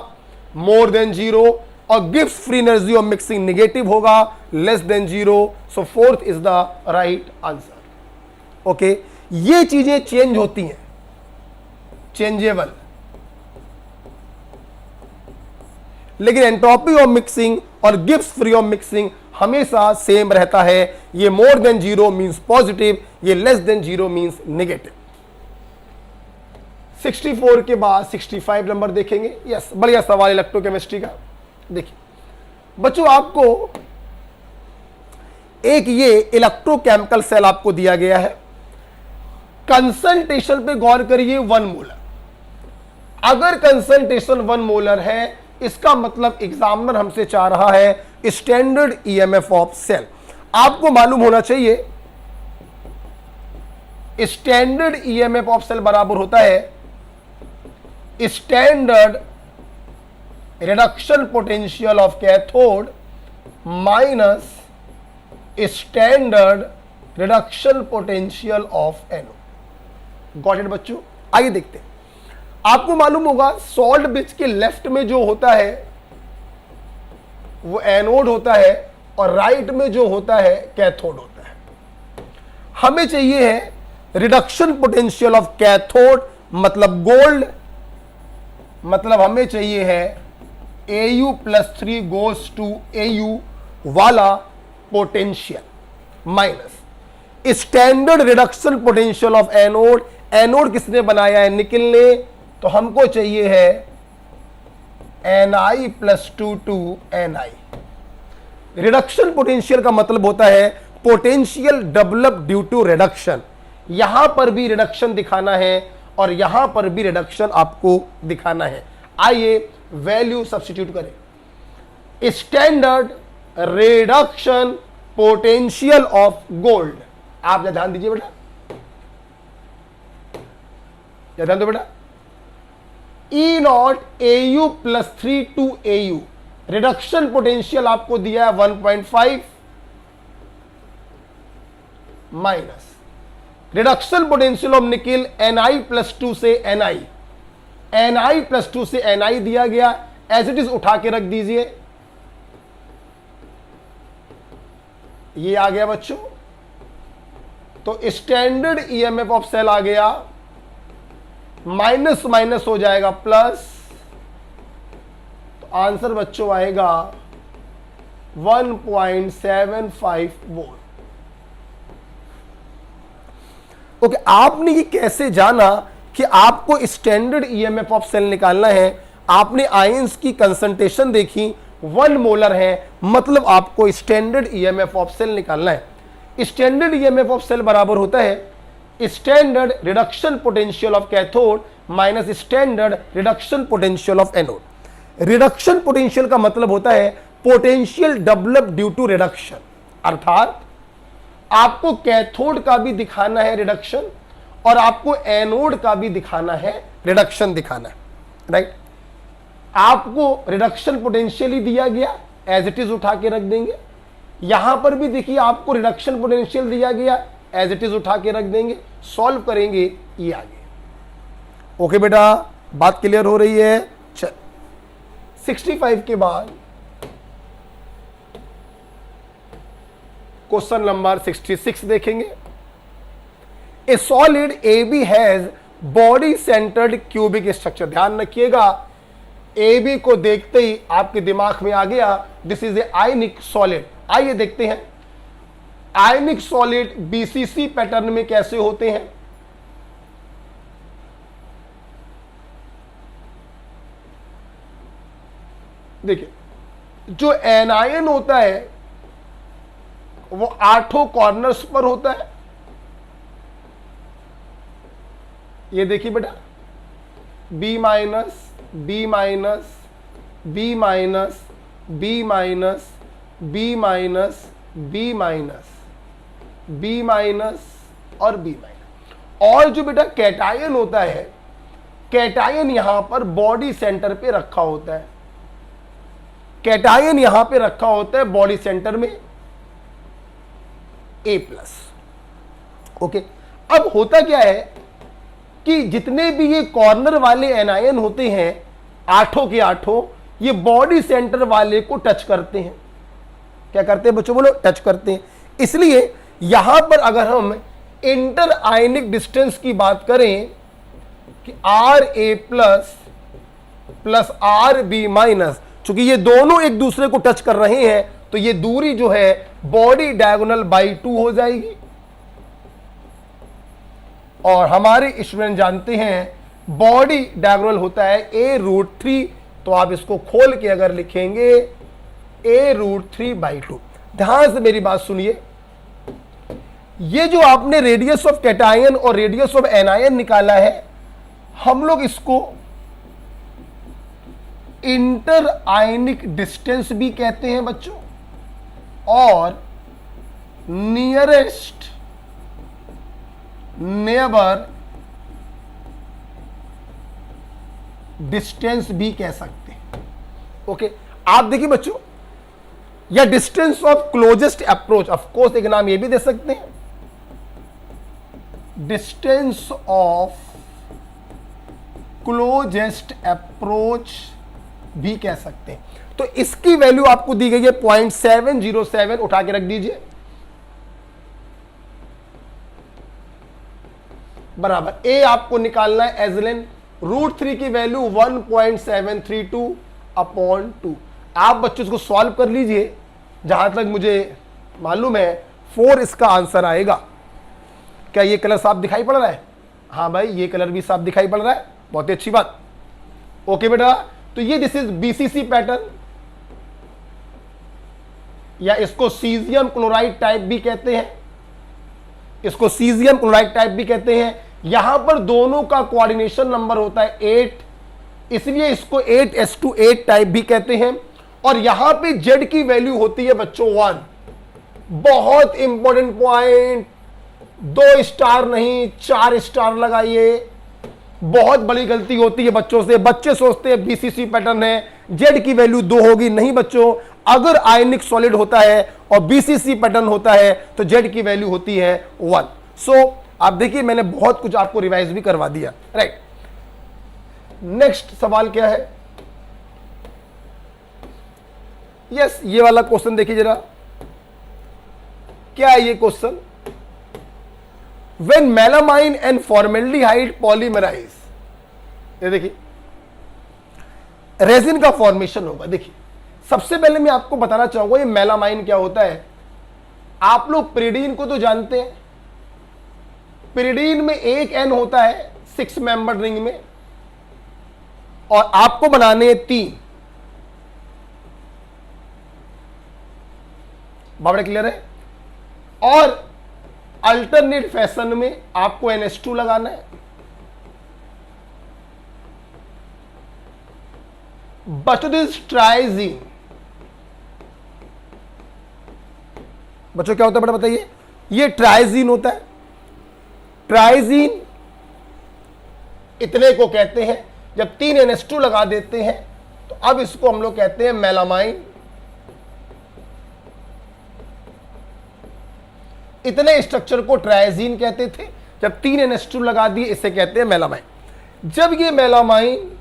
मोर देन 0, और Gibbs free energy of mixing negative होगा, less than 0। So fourth is the right answer. Okay, ये चीजें चेंज होती हैं, चेंजेबल, लेकिन एंट्रोपी ऑफ मिक्सिंग और गिब्स फ्री ऑफ मिक्सिंग हमेशा सेम रहता है। ये मोर देन 0 मींस पॉजिटिव, ये लेस देन 0 मींस नेगेटिव। 64 के बाद 65 नंबर देखेंगे। यस, बढ़िया सवाल इलेक्ट्रोकेमिस्ट्री का। देखिए बच्चों, आपको एक ये इलेक्ट्रोकेमिकल सेल आपको दिया गया है, कंसंट्रेशन पे गौर करिए 1 मोलर। अगर कंसंट्रेशन 1 मोलर है, इसका मतलब एग्जामिनर हमसे चाह रहा है स्टैंडर्ड ईएमएफ ऑफ सेल। आपको मालूम होना चाहिए स्टैंडर्ड ईएमएफ ऑफ सेल बराबर होता है standard reduction potential of cathode minus standard reduction potential of anode. Got it बच्चों? आइए देखते हैं। आपको मालूम होगा सॉल्ट ब्रिज के लेफ्ट में जो होता है वो एनोड होता है और राइट में जो होता है कैथोड होता है। हमें चाहिए है रिडक्शन पोटेंशियल ऑफ कैथोड, मतलब गोल्ड, मतलब हमें चाहिए है Au+3 गोज टू Au वाला potential minus standard reduction potential of anode. Anode किसने बनाया है? निकिल ने। तो हमको चाहिए है Ni+2 to Ni। Reduction potential का मतलब होता है potential develop due to reduction. यहां पर भी रिडक्शन दिखाना है और यहां पर भी रिडक्शन आपको दिखाना है। आइए वैल्यू सब्स्टिट्यूट करें। Standard reduction potential of gold, आप ध्यान दीजिए बेटा, ध्यान दो बेटा। E0 Au+3 to Au, reduction potential आपको दिया है 1.5 minus reduction potential of nickel Ni+2 से Ni, Ni+2 से Ni दिया गया, एज इट इज उठा के रख दीजिए। ये आ गया बच्चों। तो स्टैंडर्ड ईएमएफ ऑफ सेल आ गया, माइनस माइनस हो जाएगा प्लस, तो आंसर बच्चों आएगा 1.75 वोल्ट। ओके, आपने ये कैसे जाना कि आपको स्टैंडर्ड ईएमएफ ऑफ सेल निकालना है? आपने आयंस की कंसंट्रेशन देखी, 1 मोलर है, मतलब आपको स्टैंडर्ड ईएमएफ ऑफ सेल निकालना है। स्टैंडर्ड ईएमएफ ऑफ सेल बराबर होता है standard reduction potential of cathode minus standard reduction potential of anode. Reduction potential का मतलब होता है potential develop due to reduction, अर्थात आपको कैथोड का भी दिखाना है रिडक्शन और आपको एनोड का भी दिखाना है रिडक्शन दिखाना है, राइट। आपको रिडक्शन पोटेंशियल ही दिया गया, एज इट इज उठा के रख देंगे। यहां पर भी देखिए आपको रिडक्शन पोटेंशियल दिया गया, एज इट इज उठा के रख देंगे। सॉल्व करेंगे, ये आगे। ओके बेटा, बात क्लियर हो रही है? चल 65 के बाद क्वेश्चन नंबर 66 देखेंगे। ए solid AB has body centred cubic structure. ध्यान रखिएगा, AB को देखते ही आपके दिमाग में आ गया this is A ionic solid. आइए देखते हैं आयनिक सॉलिड BCC पैटर्न में कैसे होते हैं। देखिए, जो एनायन होता है वो 8 कॉर्नर्स पर होता है। ये देखिए बेटा, B minus, B minus, B minus, B minus, B minus, B minus, B minus और B माइनस। और जो बेटा कैटायन होता है, कैटायन यहां पर बॉडी सेंटर पे रखा होता है। कैटायन यहां पे रखा होता है बॉडी सेंटर में A+। ओके, अब होता क्या है कि जितने भी ये कॉर्नर वाले एनायन होते हैं 8 के 8, ये बॉडी सेंटर वाले को टच करते हैं। क्या करते हैं बच्चों? बोलो, टच करते हैं। इसलिए यहां पर अगर हम इंटर आयनिक डिस्टेंस की बात करें कि Ra+ प्लस Rb माइनस, चूंकि ये दोनों एक दूसरे को टच कर रहे हैं तो ये दूरी जो है बॉडी डायगोनल बाई 2 हो जाएगी। और हमारे स्टूडेंट जानते हैं बॉडी डायगोनल होता है a√3, तो आप इसको खोल के अगर लिखेंगे a√3/2। ध्यान से मेरी बात सुनिए, ये जो आपने रेडियस ऑफ कैटायन और रेडियस ऑफ एनायन निकाला है, हम लोग इसको इंटर आयनिक डिस्टेंस भी कहते हैं बच्चों, और नियरेस्ट नेबर डिस्टेंस भी कह सकते हैं। ओके, आप देखिए बच्चों, या distance of closest approach, of course एक नाम ये भी दे सकते हैं, डिस्टेंस ऑफ क्लोजेस्ट अप्रोच भी कह सकते हैं। तो इसकी वैल्यू आपको दी गई है 0.707, उठा के रख दीजिए, बराबर ए आपको निकालना है एजलेन, √3 की वैल्यू 1.732/2। आप बच्चों इसको सॉल्व कर लीजिए, जहां तक मुझे मालूम है 4 इसका आंसर आएगा। क्या ये कलर साफ दिखाई पड़ रहा है? हाँ भाई, ये कलर भी साफ दिखाई पड़ रहा है, बहुत ही अच्छी बात। ओके बेटा, तो ये दिस इज बीसीसी पैटर्न, या इसको सीजियम क्लोराइड टाइप भी कहते हैं, इसको सीजियम क्लोराइड टाइप भी कहते हैं। यहां पर दोनों का कोऑर्डिनेशन नंबर होता है 8, इसलिए इसको 8s/8 टाइप भी कहते हैं। और यहां पे Z की वैल्यू होती है बच्चों 1। बहुत इंपॉर्टेंट पॉइंट, 2 स्टार नहीं 4 स्टार लगाइए। बहुत बड़ी गलती होती है बच्चों से, बच्चे सोचते हैं बीसीसी पैटर्न है, Z की वैल्यू 2 होगी। नहीं बच्चों, अगर आयनिक सॉलिड होता है और बीसीसी पैटर्न होता है तो Z की वैल्यू होती है 1। सो आप देखिए, मैंने बहुत कुछ आपको रिवाइज भी करवा दिया, राइट। नेक्स्ट सवाल क्या है? यस, ये वाला क्वेश्चन देखिए जरा, क्या है ये question? When melamine and formaldehyde polymerise, ये देखिए रेजिन का फॉर्मेशन होगा। देखिए, सबसे पहले मैं आपको बताना चाहूंगा ये मेलामाइन क्या होता है। आप लोग पिरिडीन को तो जानते हैं, पिरिडीन में एक एन होता है 6 मेंबर रिंग में, और आपको बनाने हैं 3। बाबड़े क्लियर है? और अल्टरनेट फैशन में आपको NH2 लगाना है। बच्चों दिस ट्राइजीन, बच्चों क्या होता है बेटा बताइए? ये ट्राइजीन होता है। ट्राइजीन इतने को कहते हैं, जब 3 NH2 लगा देते हैं तो अब इसको हम लोग कहते हैं मेलामाइन। इतने स्ट्रक्चर को ट्राइजीन कहते थे, जब 3 NH2 लगा दिए इसे कहते हैं मेलामाइन। जब ये मेलामाइन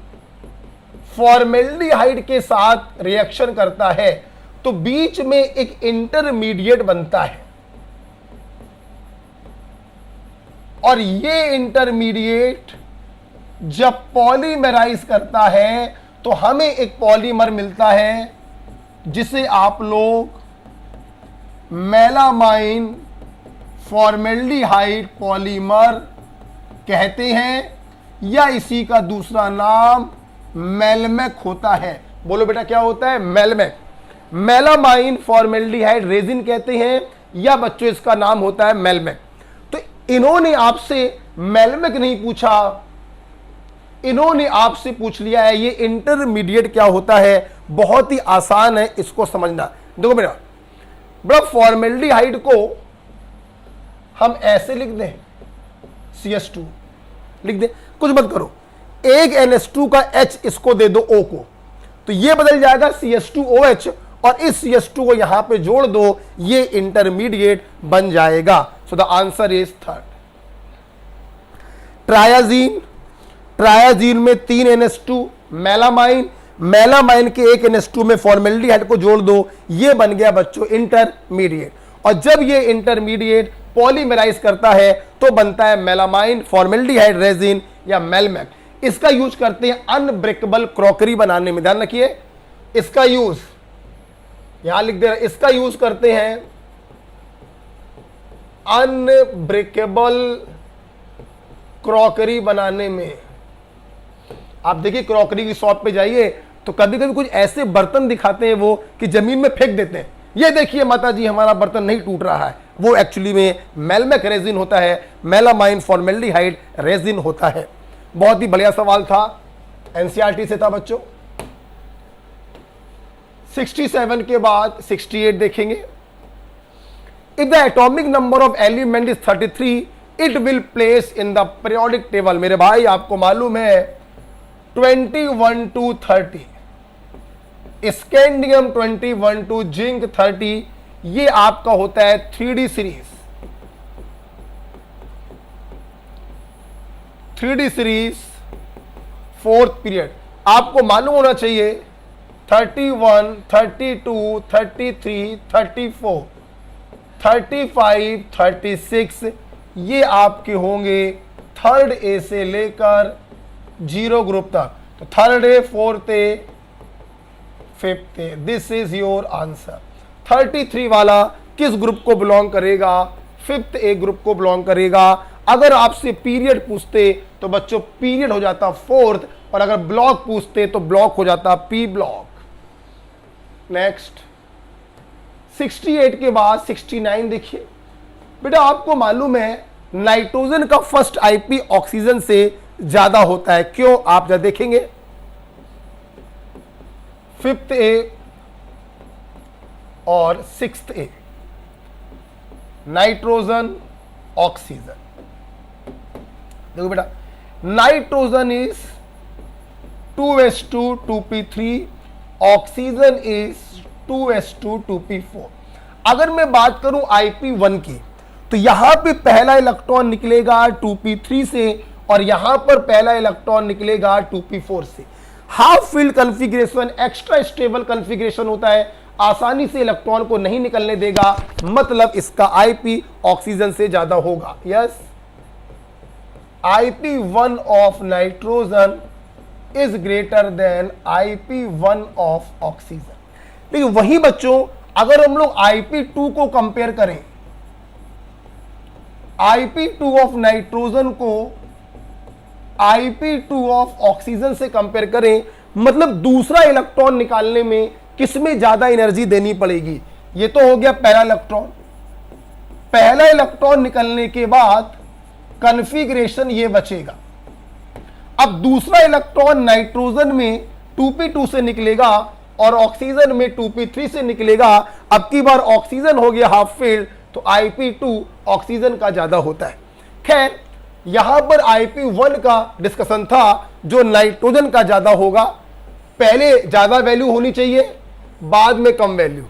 फॉर्मेल्डिहाइड के साथ रिएक्शन करता है तो बीच में एक इंटरमीडिएट बनता है, और ये इंटरमीडिएट जब पॉलीमराइज करता है तो हमें एक पॉलीमर मिलता है जिसे आप लोग मेलामाइन फॉर्मेल्डिहाइड पॉलीमर कहते हैं, या इसी का दूसरा नाम मेलमेक होता है। बोलो बेटा क्या होता है? मेलमेक। मेलामाइन फॉर्मेल्डिहाइड रेजिन कहते हैं, या बच्चों इसका नाम होता है मेलमेक। तो इन्होंने आपसे मेलमेक नहीं पूछा, इन्होंने आपसे पूछ लिया है ये इंटरमीडिएट क्या होता है। बहुत ही आसान है इसको समझना। देखो बेटा, बड़ा फॉर्मेल्डिहाइड को हम ऐसे लिख दें, CH2 लिख दें, कुछ मत करो, एक NH2 का H इसको दे दो O को, तो ये बदल जाएगा CH2OH, और इस CH2 को यहां पे जोड़ दो, ये इंटरमीडिएट बन जाएगा। So the answer is 3rd। ट्रायाजीन, ट्रायाजीन में 3 NH2, मेलामाइन, मेलामाइन के एक NH2 में फॉर्मेल्डिहाइड को जोड़ दो, ये बन गया बच्चों इंटरमीडिएट। और जब ये इंटरमीडिएट पॉलीमराइज करता है तो बनता है मेलामाइन फॉर्मेल्डिहाइड रेजिन या मेलमेक। इसका यूज करते हैं अनब्रेकेबल क्रॉकरी बनाने में। ध्यान रखिए, इसका यूज यहां लिख दे रहे, इसका यूज करते हैं अनब्रेकेबल क्रॉकरी बनाने में। आप देखिए क्रॉकरी की शॉप पे जाइए तो कभी कभी कुछ ऐसे बर्तन दिखाते हैं वो कि जमीन में फेंक देते हैं, ये देखिए माता जी हमारा बर्तन नहीं टूट रहा है, वो एक्चुअली में मेलमेक रेजिन होता है, मेलामाइन फॉर्मेल्डिहाइड रेजिन होता है। बहुत ही बढ़िया सवाल था, एनसीईआरटी से था बच्चों। 67 के बाद 68 देखेंगे। If the atomic number of element is 33 it will place in the periodic table. मेरे भाई आपको मालूम है 21 to 30, स्कैंडियम 21 to जिंक 30, ये आपका होता है 3D series. 3D series fourth period. आपको मालूम होना चाहिए 31, 32, 33, 34, 35, 36 ये आपके होंगे थर्ड ए से लेकर 0 ग्रुप तक। तो third A, fourth A, fifth A, this is your answer. 33 वाला किस ग्रुप को बिलोंग करेगा? फिफ्थ ए ग्रुप को बिलोंग करेगा। अगर आपसे पीरियड पूछते तो बच्चों पीरियड हो जाता फोर्थ, और अगर ब्लॉक पूछते तो ब्लॉक हो जाता पी ब्लॉक। नेक्स्ट 68 के बाद 69 देखिए। बेटा आपको मालूम है नाइट्रोजन का फर्स्ट आईपी ऑक्सीजन से ज्यादा होता है, क्यों? आप जब देखेंगे फिफ्थ ए और सिक्स्थ ए, नाइट्रोजन ऑक्सीजन। देखो बेटा nitrogen is 2s2 2p3, oxygen is 2s2 2p4। अगर मैं बात करूं IP1 की तो यहां पे पहला इलेक्ट्रॉन निकलेगा 2p3 से और यहां पर पहला इलेक्ट्रॉन निकलेगा 2p4 से। Half field configuration extra stable configuration होता है, आसानी से इलेक्ट्रॉन को नहीं निकलने देगा, मतलब इसका आईपी ऑक्सीजन से ज्यादा होगा। Yes, IP1 of nitrogen is greater then IP1 of oxygen. लेकिन वही बच्चों अगर हम लोग IP2 को कंपेयर करें, IP2 ऑफ नाइट्रोजन को IP2 ऑफ ऑक्सीजन से कंपेयर करें, मतलब दूसरा इलेक्ट्रॉन निकालने में किसमें ज्यादा एनर्जी देनी पड़ेगी? ये तो हो गया पहला इलेक्ट्रॉन। पहला इलेक्ट्रॉन निकलने के बाद कॉन्फ़िगरेशन ये बचेगा। अब दूसरा इलेक्ट्रॉन नाइट्रोजन में 2p2 से निकलेगा और ऑक्सीजन में 2p3 से निकलेगा। अब की बार ऑक्सीजन हो गया हाफ फील्ड, तो IP2 ऑक्सीजन का ज्यादा होता है। खैर यहां पर IP1 का डिस्कशन था जो नाइट्रोजन का ज्यादा होगा। पहले ज्यादा वैल्यू होनी चाहिए, बाद में कम वैल्यू,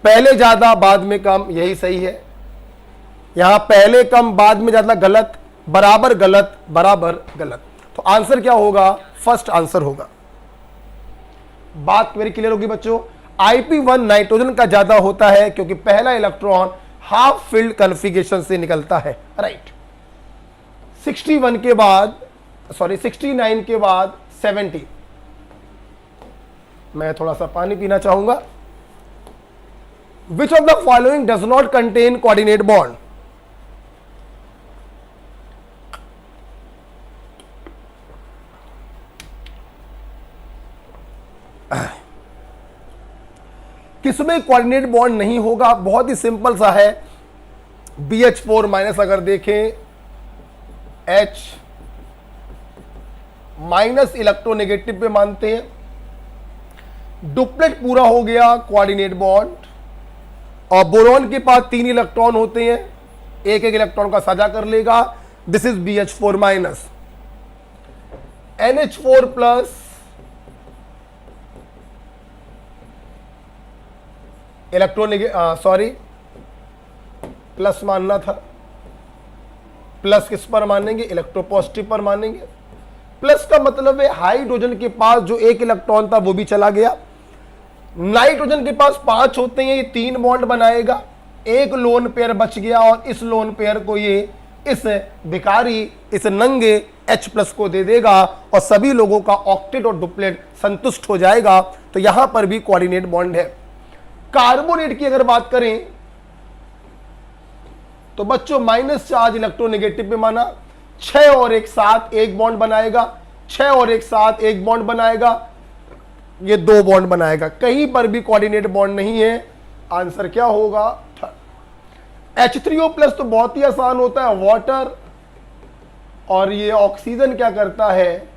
पहले ज्यादा बाद में कम, यही सही है। यहां पहले कम बाद में ज्यादा गलत, बराबर गलत, बराबर गलत। तो आंसर क्या होगा? फर्स्ट आंसर होगा। बात मेरी क्लियर होगी बच्चों? IP1 नाइट्रोजन का ज्यादा होता है क्योंकि पहला इलेक्ट्रॉन हाफ फील्ड कॉन्फ़िगरेशन से निकलता है। राइट। 61 के बाद 69 के बाद 70। मैं थोड़ा सा पानी पीना चाहूंगा। Which of the following does not contain coordinate bond? किसमें कोऑर्डिनेट बॉन्ड नहीं होगा? बहुत ही सिंपल सा है। BH4 माइनस अगर देखें, H माइनस इलेक्ट्रोनेगेटिव पे मानते हैं, डुप्लेट पूरा हो गया कोऑर्डिनेट बॉन्ड। और बोरॉन के पास 3 इलेक्ट्रॉन होते हैं, एक एक इलेक्ट्रॉन का साझा कर लेगा। This is BH4 minus. NH4 plus sorry plus मानना था। प्लस किस पर मानेंगे? इलेक्ट्रोपॉजिटिव पर मानेंगे। प्लस का मतलब है हाइड्रोजन के पास जो एक इलेक्ट्रॉन था वो भी चला गया। नाइट्रोजन के पास 5 होते हैं, ये 3 बॉन्ड बनाएगा, एक लोन पेयर बच गया और इस लोन पेयर को ये इस भिखारी, इस नंगे H+ को दे देगा और सभी लोगों का ऑक्टेट और डुप्लेट संतुष्ट हो जाएगा। तो यहां पर भी कोऑर्डिनेट बॉन्ड है। कार्बोनेट की अगर बात करें तो बच्चों माइनस चार्ज इलेक्ट्रोनेगेटिव में माना, 6 और 1 7, एक बॉन्ड बनाएगा। 6 और एक 7 एक बॉन्ड बनाएगा, ये 2 बॉन्ड बनाएगा, कहीं पर भी कोऑर्डिनेट बॉन्ड नहीं है। आंसर क्या होगा? H3O प्लस तो बहुत ही आसान होता है, वाटर, और ये ऑक्सीजन क्या करता है,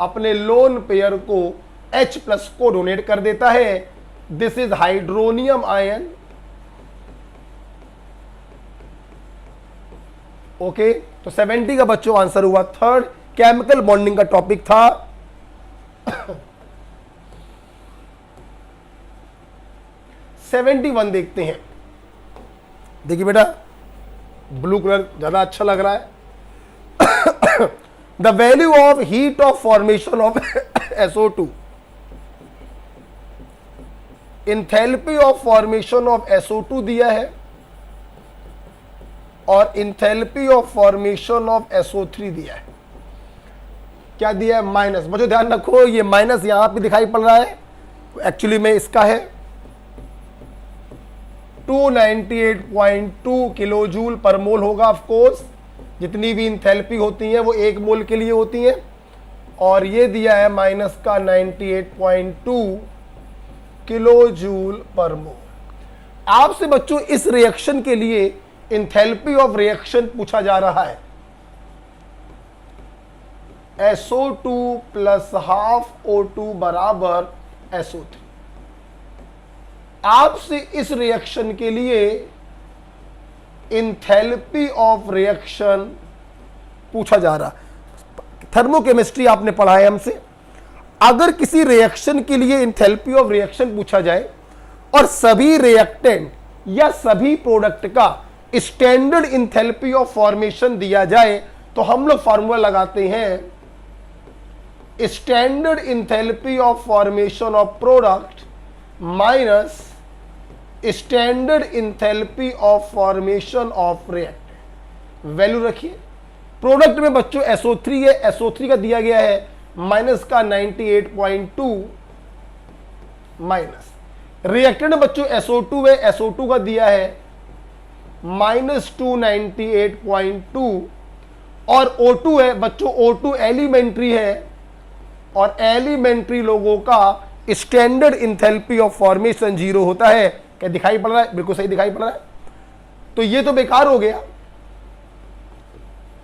अपने लोन पेयर को H प्लस को डोनेट कर देता है। This is hydronium ion. Okay, तो 70 का बच्चों आंसर हुआ थर्ड। केमिकल बॉन्डिंग का टॉपिक था। 71 देखते हैं। देखिए बेटा, ब्लू कलर ज्यादा अच्छा लग रहा है। The value of heat of formation of SO2, enthalpy of formation of SO2 दिया है और enthalpy of formation of SO3 दिया है। क्या दिया है? माइनस। बच्चों ध्यान रखो, ये माइनस यहां पे दिखाई पड़ रहा है, एक्चुअली में इसका है 298.2 किलो जूल पर मोल होगा। ऑफ कोर्स जितनी भी इंथैल्पी होती हैं वो 1 मोल के लिए होती हैं, और ये दिया है माइनस का 98.2 किलो जूल पर मोल। आपसे बच्चों इस रिएक्शन के लिए इंथैल्पी ऑफ रिएक्शन पूछा जा रहा है। SO2 प्लस हाफ O2 बराबर SO3। आपसे इस रिएक्शन के लिए इंथैल्पी ऑफ रिएक्शन पूछा जा रहा। थर्मोकेमिस्ट्री आपने पढ़ा है हमसे। अगर किसी रिएक्शन के लिए इंथैल्पी ऑफ रिएक्शन पूछा जाए और सभी रिएक्टेंट या सभी प्रोडक्ट का स्टैंडर्ड इंथैल्पी ऑफ फॉर्मेशन दिया जाए, तो हम लोग फार्मूला लगाते हैं standard enthalpy of formation of product minus standard enthalpy of formation of reactant. Value रखिए। प्रोडक्ट में बच्चों SO3 है, SO3 का दिया गया है माइनस का 98.2 माइनस। रिएक्टेंट में बच्चों SO2 है, SO2 का दिया है माइनस 298.2, और O2 है बच्चों, O2 एलिमेंट्री है, और एलिमेंट्री लोगों का स्टैंडर्ड इंथैल्पी ऑफ फॉर्मेशन 0 होता है। क्या दिखाई पड़ रहा है? बिल्कुल सही दिखाई पड़ रहा है। तो ये तो बेकार हो गया।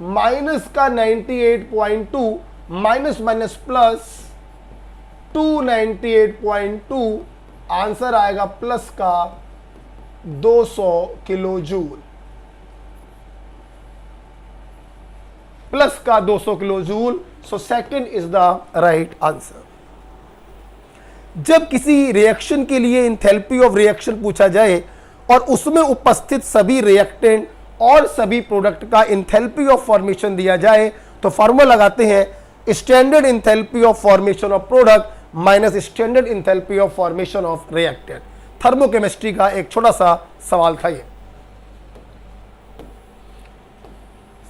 माइनस का 98.2 माइनस माइनस प्लस 298.2, आंसर आएगा प्लस का 200 किलो जूल। प्लस का 200 kilo joule. So second is the right answer. जब किसी रिएक्शन के लिए इंथैल्पी ऑफ रिएक्शन पूछा जाए और उसमें उपस्थित सभी रिएक्टेंट और सभी प्रोडक्ट का इंथैल्पी ऑफ फॉर्मेशन दिया जाए, तो फार्मूला लगाते हैं standard enthalpy of formation of product minus standard enthalpy of formation of reactant. Thermochemistry का एक छोटा सा सवाल था ये।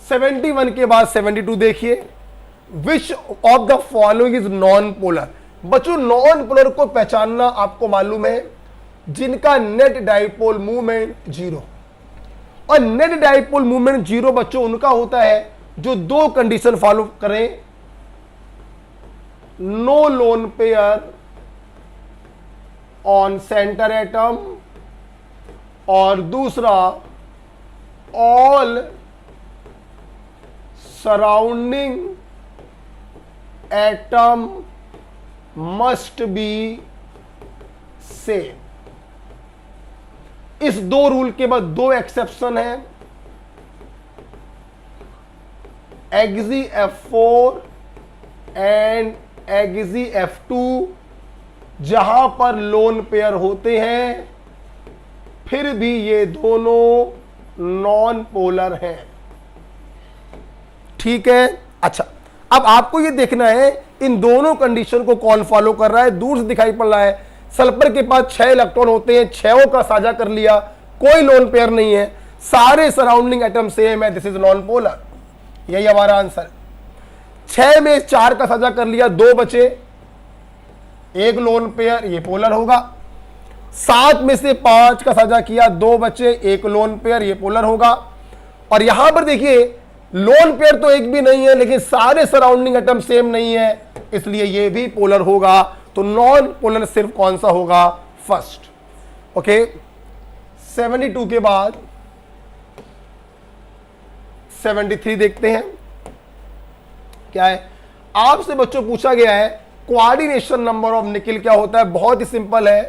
71 के बाद 72 देखिए। Which of the following is non polar. बच्चों नॉन पोलर को पहचानना आपको मालूम है, जिनका नेट डाइपोल मूवमेंट 0। और नेट डाइपोल मूवमेंट 0 बच्चों उनका होता है जो 2 कंडीशन फॉलो करें, no lone pair on centre atom, और दूसरा all surrounding atom must be same. इस 2 रूल के बाद 2 एक्सेप्शन है। XC F4 and XC F2, जहां पर लोन पेयर होते हैं फिर भी ये दोनों नॉन पोलर हैं। ठीक है। अच्छा, अब आपको ये देखना है इन दोनों कंडीशन को कौन फॉलो कर रहा है। दूर से दिखाई पड़ रहा है सल्फर के पास 6 इलेक्ट्रॉन होते हैं, 6 का साझा कर लिया, कोई लोन पेयर नहीं है, सारे सराउंडिंग एटम सेम है, दिस इज नॉन पोलर। यही हमारा आंसर। 6 में 4 का साझा कर लिया, 2 बचे, 1 लोन पेयर, ये पोलर होगा। 7 में से 5 का साझा किया, 2 बचे, 1 लोन पेयर, ये पोलर होगा। और यहां पर देखिए लोन पेयर तो एक भी नहीं है, लेकिन सारे सराउंडिंग एटम सेम नहीं है, इसलिए ये भी पोलर होगा। तो नॉन पोलर सिर्फ कौन सा होगा? फर्स्ट। ओके, 72 के बाद 73 देखते हैं क्या है। आपसे बच्चों पूछा गया है कोऑर्डिनेशन नंबर ऑफ निकिल क्या होता है। बहुत ही सिंपल है,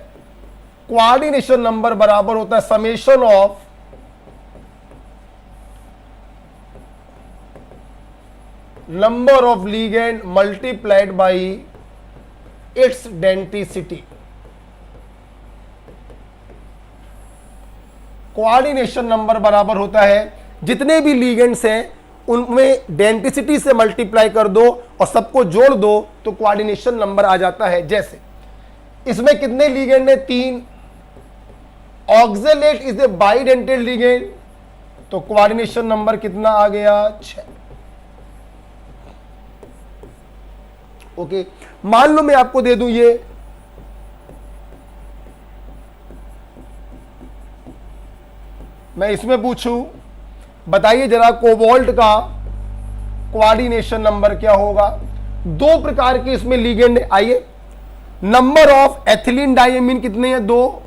कोऑर्डिनेशन नंबर बराबर होता है summation of number of ligand multiplied by its density. Coordination number बराबर होता है जितने भी लिगेंड्स हैं उनमें डेंसिटी से मल्टीप्लाई कर दो और सबको जोड़ दो तो कोऑर्डिनेशन नंबर आ जाता है। जैसे इसमें कितने लिगेंड है? 3। Oxalate is a bidentate ligand, तो कोऑर्डिनेशन नंबर कितना आ गया? 6। ओके, मान लो मैं आपको दे दूं ये मैं इसमें पूछूं बताइए जरा कोबाल्ट का कोऑर्डिनेशन नंबर क्या होगा। 2 प्रकार के इसमें लिगेंड आइए, नंबर ऑफ एथिलीन डायमीन कितने हैं? 2।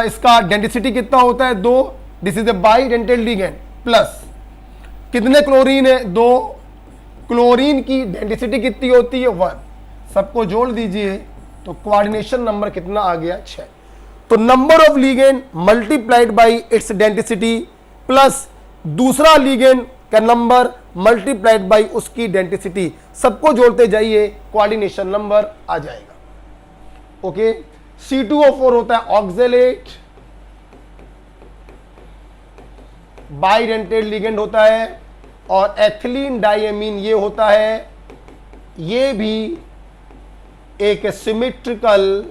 इसका डेंसिटी कितना होता है? 2। This is A bidentate ligand. Plus कितने क्लोरीन है? 2। क्लोरीन की डेंसिटी कितनी होती है? 1। सबको जोड़ दीजिए तो कोऑर्डिनेशन नंबर कितना आ गया? 6। तो number of ligand multiplied by its density plus दूसरा लिगेंड का नंबर मल्टीप्लाइड बाई उसकी डेंसिटी, सबको जोड़ते जाइए कोऑर्डिनेशन नंबर आ जाएगा। ओके, C2O4 होता है ऑक्सलेट, बाइडेंटेड लिगेंड होता है, और एथिलीन डायमीन ये होता है, ये भी एक सिमेट्रिकल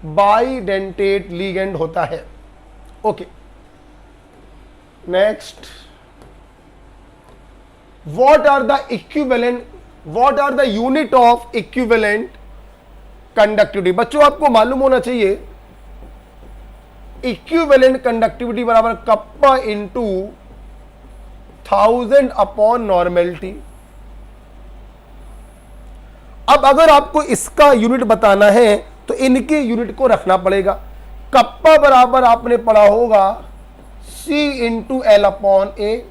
बाइडेंटेड लिगेंड होता है। Okay, next, what are the unit of equivalent conductivity? बच्चों आपको मालूम होना चाहिए इक्विवेलेंट कंडक्टिविटी बराबर कप्पा इंटू 1000 अपॉन नॉर्मेलिटी। अब अगर आपको इसका यूनिट बताना है तो इनके यूनिट को रखना पड़ेगा। कप्पा बराबर आपने पढ़ा होगा C इंटू एल अपॉन ए,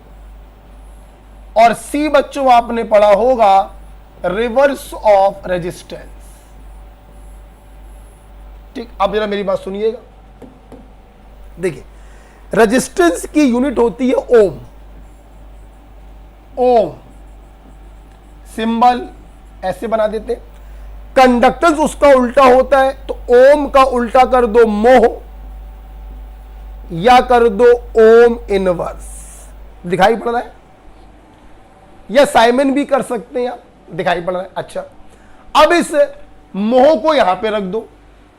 और C बच्चों आपने पढ़ा होगा रिवर्स ऑफ रेजिस्टेंस। ठीक, अब जरा मेरी बात सुनिएगा। देखिए, रेजिस्टेंस की यूनिट होती है ओम। ओम सिंबल ऐसे बना देते। कंडक्टेंस उसका उल्टा होता है, तो ओम का उल्टा कर दो मोह, या कर दो ओम इनवर्स। दिखाई पड़ रहा है? या साइमन भी कर सकते हैं आप, दिखाई पड़ रहा है? अच्छा, अब इस मोह को यहां पे रख दो।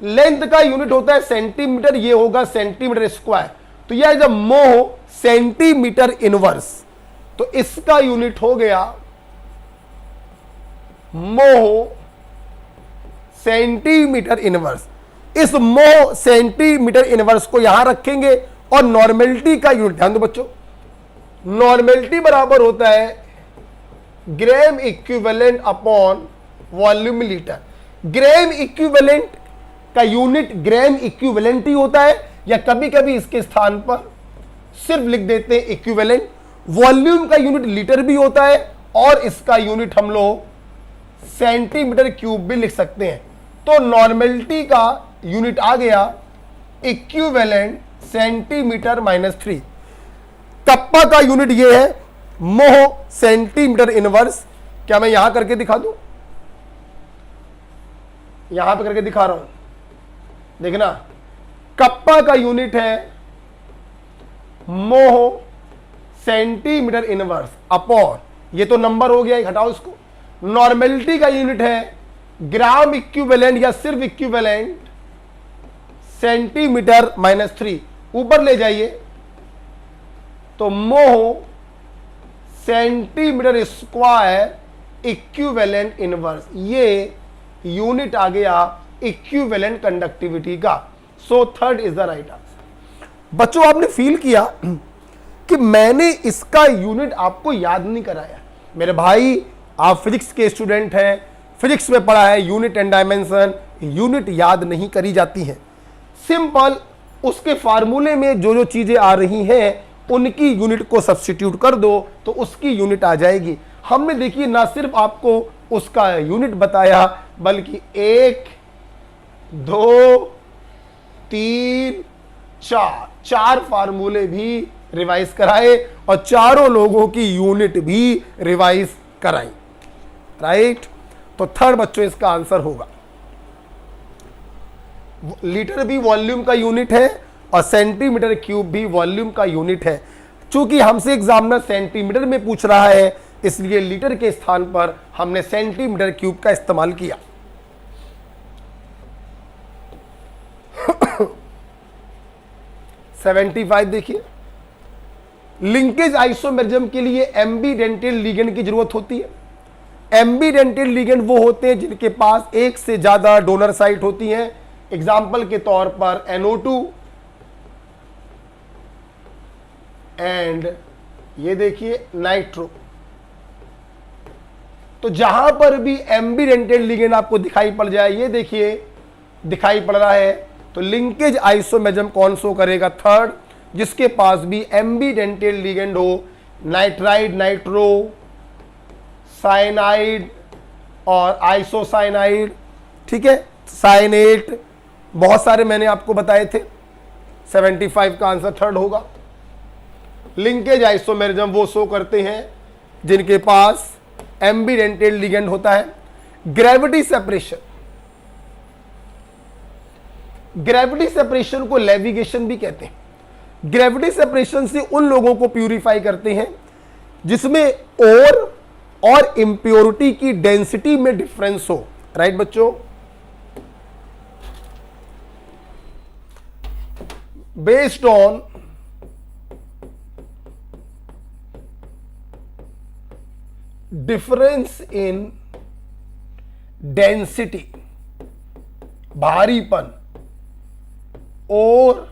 लेंथ का यूनिट होता है सेंटीमीटर, ये होगा सेंटीमीटर स्क्वायर, तो यह जब मोह सेंटीमीटर इनवर्स, तो इसका यूनिट हो गया मोह सेंटीमीटर इनवर्स। इस मोह सेंटीमीटर इनवर्स को यहां रखेंगे, और नॉर्मेलिटी का यूनिट ध्यान दो बच्चों, नॉर्मेलिटी बराबर होता है gram equivalent upon volume litre. Gram equivalent का यूनिट ग्राम इक्विवेलेंट ही होता है, या कभी कभी इसके स्थान पर सिर्फ लिख देते हैं इक्विवेलेंट। वॉल्यूम का यूनिट लीटर भी होता है, और इसका यूनिट हम लोग सेंटीमीटर क्यूब भी लिख सकते हैं। तो नॉर्मेलिटी का यूनिट आ गया इक्विवेलेंट सेंटीमीटर -3। कप्पा का यूनिट ये है मोह सेंटीमीटर इनवर्स। क्या मैं यहां करके दिखा दूं? यहां पे करके दिखा रहा हूं, देखना। कप्पा का यूनिट है मोह सेंटीमीटर इनवर्स अपॉन, ये तो नंबर हो गया, हटाओ इसको। नॉर्मेलिटी का यूनिट है ग्राम इक्विवेलेंट या सिर्फ इक्विवेलेंट सेंटीमीटर -3। ऊपर ले जाइए तो मोह सेंटीमीटर स्क्वायर इक्विवेलेंट इनवर्स, ये यूनिट आ गया इक्विवेलेंट कंडक्टिविटी का। So third is the right answer. बच्चों आपने फील किया कि मैंने इसका यूनिट आपको याद नहीं कराया। मेरे भाई, आप फिजिक्स के स्टूडेंट हैं, फिजिक्स में पढ़ा है यूनिट एंड डायमेंशन, यूनिट याद नहीं करी जाती हैं। सिंपल, उसके फार्मूले में जो जो चीजें आ रही हैं उनकी यूनिट को सब्स्टिट्यूट कर दो तो उसकी यूनिट आ जाएगी। हमने देखिए ना सिर्फ आपको उसका यूनिट बताया, बल्कि 1, 2, 3, 4 फार्मूले भी रिवाइज कराए और चारों लोगों की यूनिट भी रिवाइज कराई। राइट, तो थर्ड बच्चों इसका आंसर होगा। लीटर भी वॉल्यूम का यूनिट है और सेंटीमीटर क्यूब भी वॉल्यूम का यूनिट है। चूंकि हमसे एग्जामिनर सेंटीमीटर में पूछ रहा है, इसलिए लीटर के स्थान पर हमने सेंटीमीटर क्यूब का इस्तेमाल किया। (75) देखिए, लिंकेज आइसोमेरिज्म के लिए एम्बीडेंटेड लिगेंड की जरूरत होती है। एम्बीडेंटेड लिगेंड वो होते हैं जिनके पास एक से ज्यादा डोनर साइट होती हैं। एग्जाम्पल के तौर पर NO2 एंड ये देखिए नाइट्रो। तो जहां पर भी एम्बीडेंटेड लिगेंड आपको दिखाई पड़ जाए, ये देखिए दिखाई पड़ रहा है, तो लिंकेज आइसोमेरिज्म कौन सो करेगा? थर्ड, जिसके पास भी एम्बीडेंटेड लिगेंड हो, नाइट्राइड, नाइट्रो, साइनाइड और आइसोसाइनाइड। ठीक है, साइनेट, बहुत सारे मैंने आपको बताए थे। 75 का आंसर थर्ड होगा। लिंकेज आइसोमेरिज्म वो शो करते हैं जिनके पास एम्बीडेंटेड लिगेंड होता है। ग्रेविटी सेपरेशन, ग्रेविटी सेपरेशन को लेविगेशन भी कहते हैं। ग्रेविटी सेपरेशन से उन लोगों को प्यूरिफाई करते हैं जिसमें ओर और इंप्योरिटी की डेंसिटी में डिफरेंस हो। राइट बच्चों, based on difference in density, भारीपन, और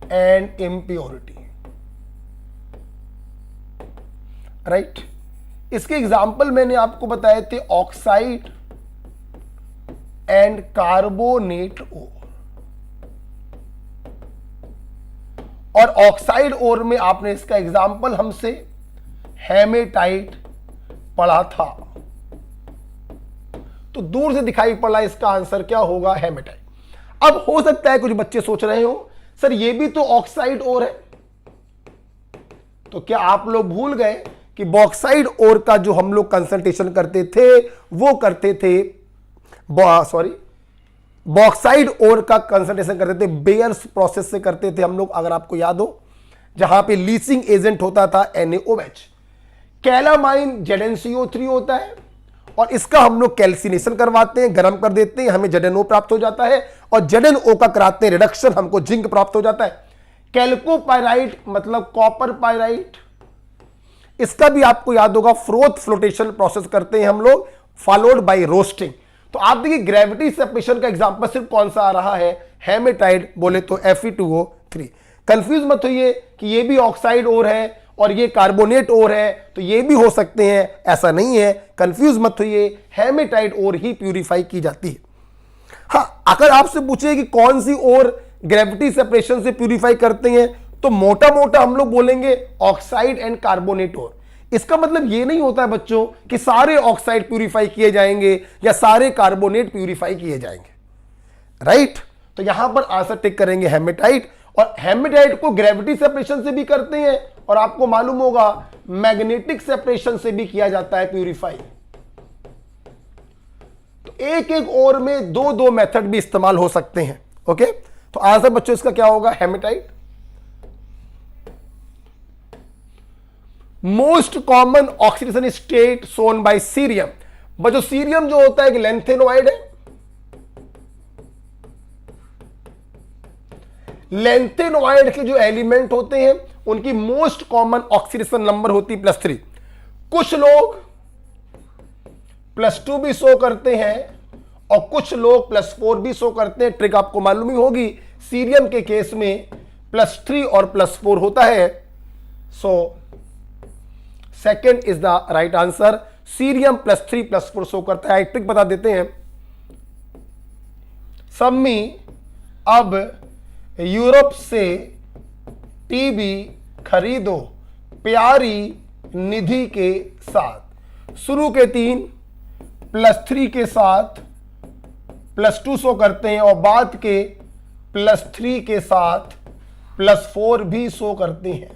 एंड इम्प्योरिटी। राइट, इसके एग्जाम्पल मैंने आपको बताए थे ऑक्साइड एंड कार्बोनेट ओर। और ऑक्साइड ओर में आपने इसका एग्जाम्पल हमसे हेमेटाइट पढ़ा था। तो दूर से दिखाई पड़ा, इसका आंसर क्या होगा? हेमेटाइट। अब हो सकता है कुछ बच्चे सोच रहे हो सर ये भी तो ऑक्साइड ओर है, तो क्या आप लोग भूल गए कि बॉक्साइड ओर का जो हम लोग कंसंट्रेशन करते थे वो करते थे, बॉक्साइड ओर का कंसंट्रेशन करते थे बेयर्स प्रोसेस से करते थे हम लोग, अगर आपको याद हो, जहां पे लीचिंग एजेंट होता था NaOH। कैलामाइन ZnCO3 होता है और इसका हम लोग कैल्सिनेशन करवाते हैं, गर्म कर देते हैं, हमें ZnO प्राप्त हो जाता है और ZnO का कराते हैं रिडक्शन, हमको जिंक प्राप्त हो जाता है। कैल्कोपाइराइट मतलब कॉपर पाइराइट, इसका भी आपको याद होगा फ्रोथ फ्लोटेशन प्रोसेस करते हैं हम लोग, फॉलोड बाय रोस्टिंग। तो आप देखिए ग्रेविटी सेपरेशन का एग्जांपल सिर्फ कौन सा आ रहा है? हेमेटाइट बोले तो Fe2O3। कंफ्यूज मत होइए कि ये भी ऑक्साइड ओर है और ये कार्बोनेट ओर है, तो ये भी हो सकते हैं, ऐसा नहीं है। कंफ्यूज मत होइए, हेमेटाइट ओर ही प्यूरिफाई की जाती है। हाँ, अगर आपसे पूछे कि कौन सी ओर ग्रेविटी सेपरेशन से प्यूरिफाई करते हैं, तो मोटा मोटा हम लोग बोलेंगे ऑक्साइड एंड कार्बोनेट ओर। इसका मतलब ये नहीं होता है बच्चों कि सारे ऑक्साइड प्यूरिफाई किए जाएंगे या सारे कार्बोनेट प्यूरिफाई किए जाएंगे। राइट, तो यहां पर आंसर टिक करेंगे हेमेटाइट। और हेमेटाइट को ग्रेविटी सेपरेशन से भी करते हैं और आपको मालूम होगा मैग्नेटिक सेपरेशन से भी किया जाता है प्यूरिफाई। तो एक एक ओर में दो दो मेथड भी इस्तेमाल हो सकते हैं। ओके, तो आंसर बच्चों इसका क्या होगा? Hematite. Most common oxidation state shown by cerium. बच्चों सीरियम जो होता है कि लेंथेनोइड है, लेंथेनोइड के जो एलिमेंट होते हैं उनकी मोस्ट कॉमन ऑक्सीडेशन नंबर होती है +3। कुछ लोग +2 भी शो करते हैं और कुछ लोग +4 भी शो करते हैं। ट्रिक आपको मालूम ही होगी, सीरियम के केस में +3 और +4 होता है। So second is the right answer. Cerium +3+4 show करता है। ट्रिक बता देते हैं। सम्मी अब यूरोप से टीबी खरीदो प्यारी निधि के साथ। शुरू के 3 +3 के साथ +2 शो करते हैं और बाद के +3 के साथ +4 भी शो करते हैं।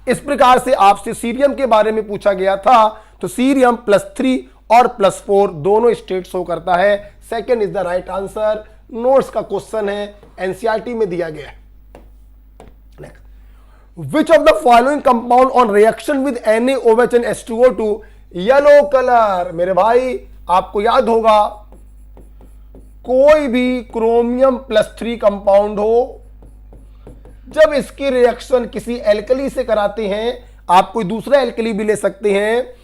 इस प्रकार से आपसे सीरियम के बारे में पूछा गया था, तो सीरियम +3 और +4 दोनों स्टेट शो करता है। Second is the right answer. Notes का क्वेश्चन है, एनसीईआरटी में दिया गया है। Which of the following compound on reaction with NaOH and H2O2 yellow colour. मेरे भाई आपको याद होगा, कोई भी क्रोमियम +3 कंपाउंड हो, जब इसकी रिएक्शन किसी एल्कली से कराते हैं, आप कोई दूसरा एल्कली भी ले सकते हैं,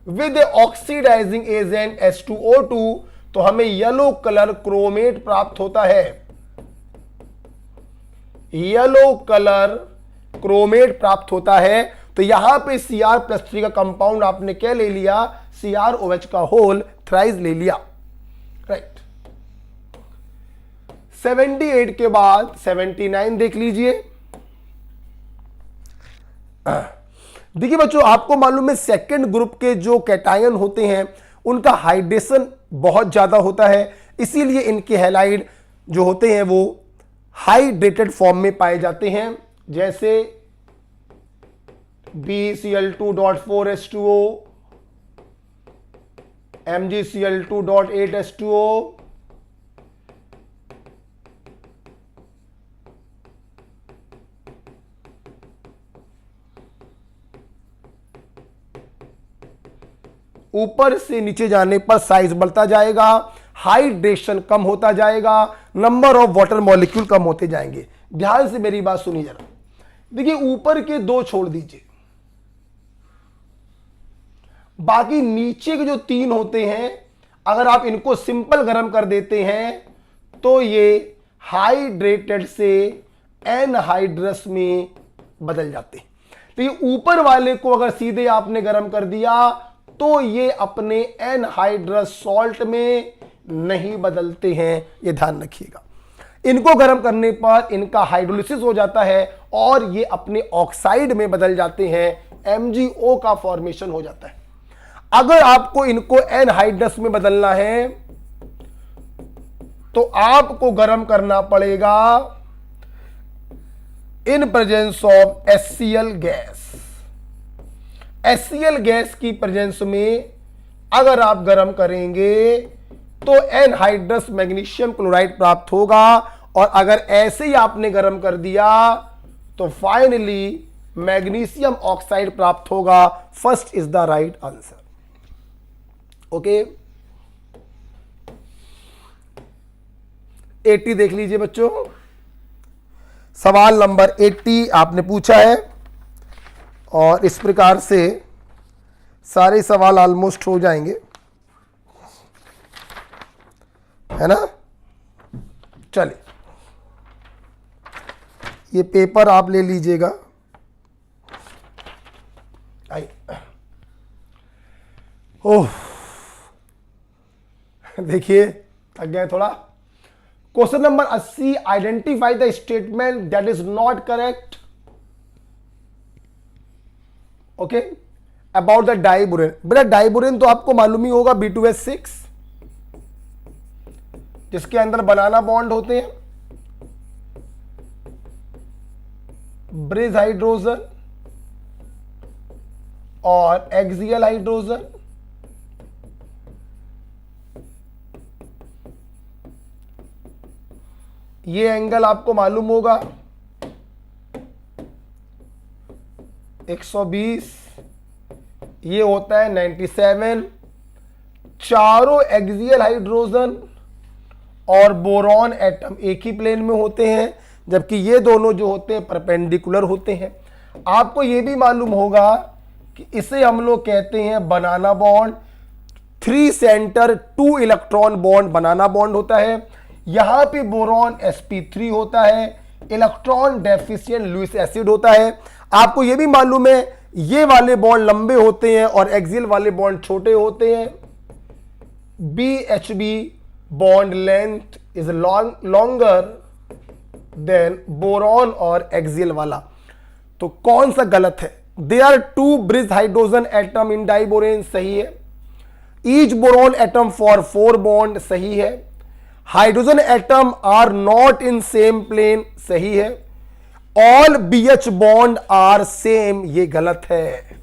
विद ऑक्सीडाइजिंग एजेंट H2O2, तो हमें येलो कलर क्रोमेट प्राप्त होता है। येलो कलर क्रोमेट प्राप्त होता है। तो यहां पे Cr+3 का कंपाउंड आपने क्या ले लिया, CrOH का होल थ्राइस ले लिया। राइट। 78 के बाद 79 देख लीजिए। देखिए बच्चों, आपको मालूम है सेकंड ग्रुप के जो कैटायन होते हैं उनका हाइड्रेशन बहुत ज्यादा होता है, इसीलिए इनके हैलाइड जो होते हैं वो हाइड्रेटेड फॉर्म में पाए जाते हैं, जैसे BCl2.4H2O, MgCl2.8H2O, ऊपर से नीचे जाने पर साइज बढ़ता जाएगा, हाइड्रेशन कम होता जाएगा, नंबर ऑफ वाटर मॉलिक्यूल कम होते जाएंगे। ध्यान से मेरी बात सुनिए जरा। देखिए ऊपर के 2 छोड़ दीजिए, बाकी नीचे के जो 3 होते हैं, अगर आप इनको सिंपल गर्म कर देते हैं तो ये हाइड्रेटेड से एनहाइड्रस में बदल जाते हैं। तो ये ऊपर वाले को अगर सीधे आपने गर्म कर दिया तो ये अपने एनहाइड्रस सॉल्ट में नहीं बदलते हैं, ये ध्यान रखिएगा। इनको गर्म करने पर इनका हाइड्रोलिसिस हो जाता है और ये अपने ऑक्साइड में बदल जाते हैं, MgO का फॉर्मेशन हो जाता है। अगर आपको इनको एनहाइड्रस में बदलना है तो आपको गर्म करना पड़ेगा in presence of HCl gas. HCl gas की प्रेजेंस में अगर आप गर्म करेंगे तो एनहाइड्रस मैग्नीशियम क्लोराइड प्राप्त होगा, और अगर ऐसे ही आपने गर्म कर दिया तो फाइनली मैग्नीशियम ऑक्साइड प्राप्त होगा। First is the right answer. Okay, 80 देख लीजिए बच्चों। सवाल नंबर 80 आपने पूछा है और इस प्रकार से सारे सवाल ऑलमोस्ट हो जाएंगे, है ना। चलिए ये पेपर आप ले लीजिएगा। आइए, ओह देखिए थक गए थोड़ा। Question number 80, identify the statement that is not correct okay about the diborane. बेटा डाइबुरेन तो आपको मालूम ही होगा, B2H6 जिसके अंदर बनाना बॉन्ड होते हैं, ब्रिज हाइड्रोजन और एक्सियल हाइड्रोजन। ये एंगल आपको मालूम होगा 120, ये होता है 97। चारों एक्सियल हाइड्रोजन और बोरॉन एटम एक ही प्लेन में होते हैं, जबकि ये दोनों जो होते हैं परपेंडिकुलर होते हैं। आपको ये भी मालूम होगा कि इसे हम लोग कहते हैं बनाना बॉन्ड। 3 सेंटर 2 इलेक्ट्रॉन बॉन्ड बनाना बॉन्ड होता है। यहां पे बोरॉन sp3 होता है, इलेक्ट्रॉन डेफिशिएंट लुईस एसिड होता है। आपको यह भी मालूम है ये वाले बॉन्ड लंबे होते हैं और एक्सियल वाले बॉन्ड छोटे होते हैं। BHB bond length is longer than boron और एक्सियल वाला। तो कौन सा गलत है? There are 2 bridge hydrogen atom in diborane, सही है। Each boron atom for 4 bond, सही है। Hydrogen atom are not in same plane, सही है। All BH bond are same, ये गलत है।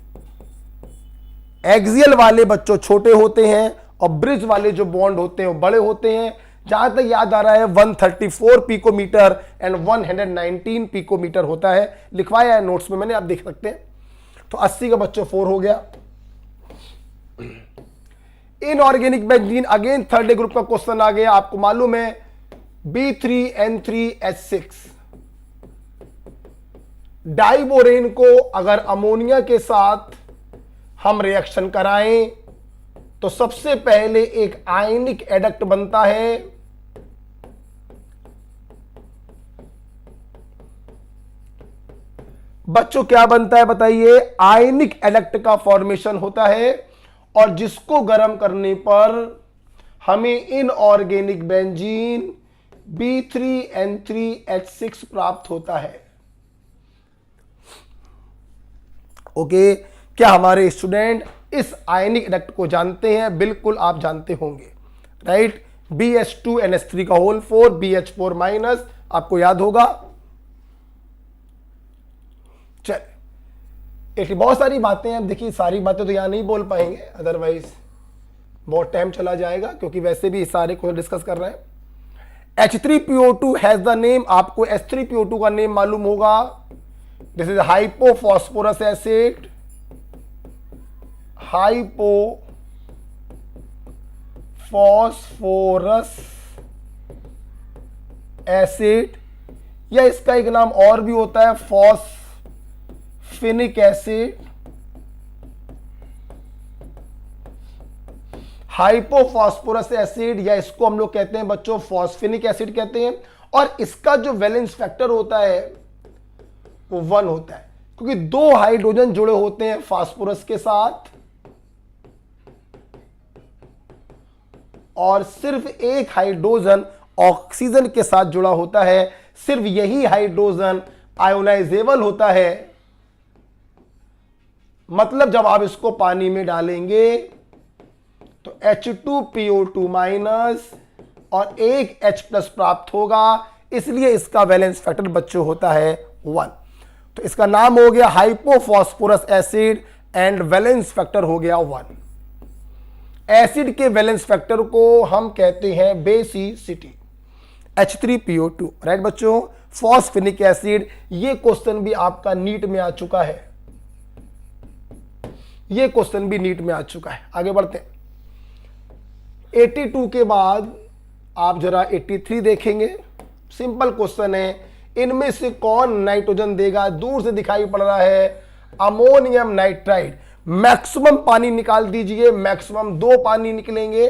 एक्सियल वाले बच्चों छोटे होते हैं और ब्रिज वाले जो बॉन्ड होते हैं वो बड़े होते हैं। जहां तक याद आ रहा है 134 पिकोमीटर एंड 119 पिकोमीटर होता है, लिखवाया है नोट्स में मैंने, आप देख सकते हैं। तो 80 का बच्चों 4 हो गया। Inorganic benzene, again third day group का क्वेश्चन आ गया। आपको मालूम है B3N3H6 डाइबोरेन को अगर अमोनिया के साथ हम रिएक्शन कराएं तो सबसे पहले एक आयनिक एडक्ट बनता है। बच्चों क्या बनता है बताइए? आयनिक एडक्ट का फॉर्मेशन होता है और जिसको गर्म करने पर हमें इनऑर्गेनिक बेंजीन B3N3H6 प्राप्त होता है। ओके, क्या हमारे स्टूडेंट इस आयनिक एडक्ट को जानते हैं? बिल्कुल आप जानते होंगे, राइट। BH2NH3 का होल 4 BH4 माइनस, आपको याद होगा। चलिए, बहुत सारी बातें हैं। देखिए सारी बातें तो यहां नहीं बोल पाएंगे, अदरवाइज बहुत टाइम चला जाएगा, क्योंकि वैसे भी सारे को डिस्कस कर रहे हैं। H3PO2 हैज द नेम, आपको H3PO2 का नेम मालूम होगा। This is hypophosphorous acid, hypophosphorous acid, या इसका एक नाम और भी होता है फॉस्फेनिक एसिड। हाइपोफॉस्फोरस एसिड, या इसको हम लोग कहते हैं बच्चों फॉस्फेनिक एसिड कहते हैं। और इसका जो वैलेंस फैक्टर होता है वो 1 होता है, क्योंकि 2 हाइड्रोजन जुड़े होते हैं फास्फोरस के साथ और सिर्फ एक हाइड्रोजन ऑक्सीजन के साथ जुड़ा होता है। सिर्फ यही हाइड्रोजन आयोनाइजेबल होता है। मतलब जब आप इसको पानी में डालेंगे तो H2PO2 माइनस और एक H प्लस प्राप्त होगा, इसलिए इसका वैलेंस फैक्टर बच्चों होता है 1। तो इसका नाम हो गया hypophosphorous acid and valence factor हो गया 1। एसिड के वैलेंस फैक्टर को हम कहते हैं बेसिसिटी, H3PO2, राइट बच्चों। फॉस्फेनिक एसिड, ये क्वेश्चन भी आपका नीट में आ चुका है, ये क्वेश्चन भी नीट में आ चुका है। आगे बढ़ते हैं। 82 के बाद आप जरा 83 देखेंगे। सिंपल क्वेश्चन है, इनमें से कौन नाइट्रोजन देगा? दूर से दिखाई पड़ रहा है अमोनियम नाइट्राइड। मैक्सिमम पानी निकाल दीजिए, मैक्सिमम 2 पानी निकलेंगे,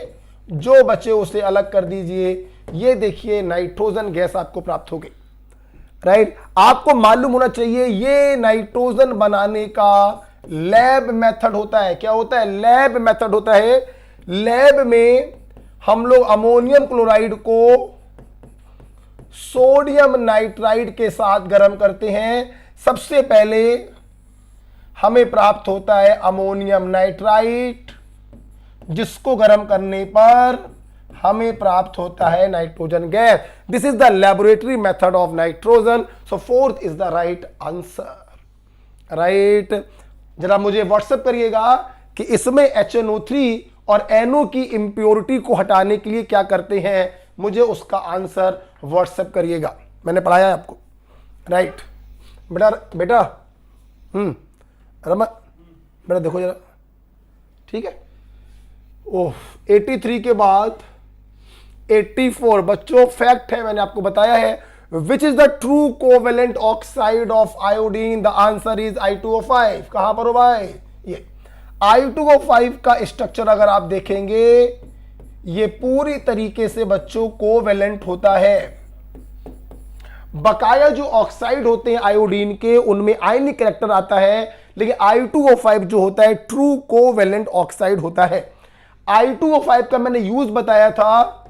जो बचे उसे अलग कर दीजिए। ये देखिए नाइट्रोजन गैस आपको प्राप्त हो गई, राइट। आपको मालूम होना चाहिए ये नाइट्रोजन बनाने का लैब मेथड होता है। क्या होता है? लैब मेथड होता है। लैब में हम लोग अमोनियम क्लोराइड को सोडियम नाइट्राइड के साथ गर्म करते हैं। सबसे पहले हमें प्राप्त होता है अमोनियम नाइट्राइट, जिसको गर्म करने पर हमें प्राप्त होता है nitrogen gas. This is the laboratory method of nitrogen. So 4th is the right answer, right. जरा मुझे व्हाट्सएप करिएगा कि इसमें HNO3 और NO की इंप्योरिटी को हटाने के लिए क्या करते हैं, मुझे उसका आंसर व्हाट्सएप करिएगा। मैंने पढ़ाया है आपको, राइट। बेटा बेटा रमा बेटा देखो जरा, ठीक है। ओह, 83 के बाद 84 बच्चों फैक्ट है, मैंने आपको बताया है। Which is the true covalent oxide of iodine? The answer is I2O5। कहां पर हो भाई? ये I2O5 का स्ट्रक्चर अगर आप देखेंगे, ये पूरी तरीके से बच्चों कोवेलेंट होता है। बकाया जो ऑक्साइड होते हैं आयोडीन के उनमें आयनिक कैरेक्टर आता है, लेकिन I2O5 जो होता है ट्रू कोवेलेंट ऑक्साइड होता है। I2O5 का मैंने यूज बताया था,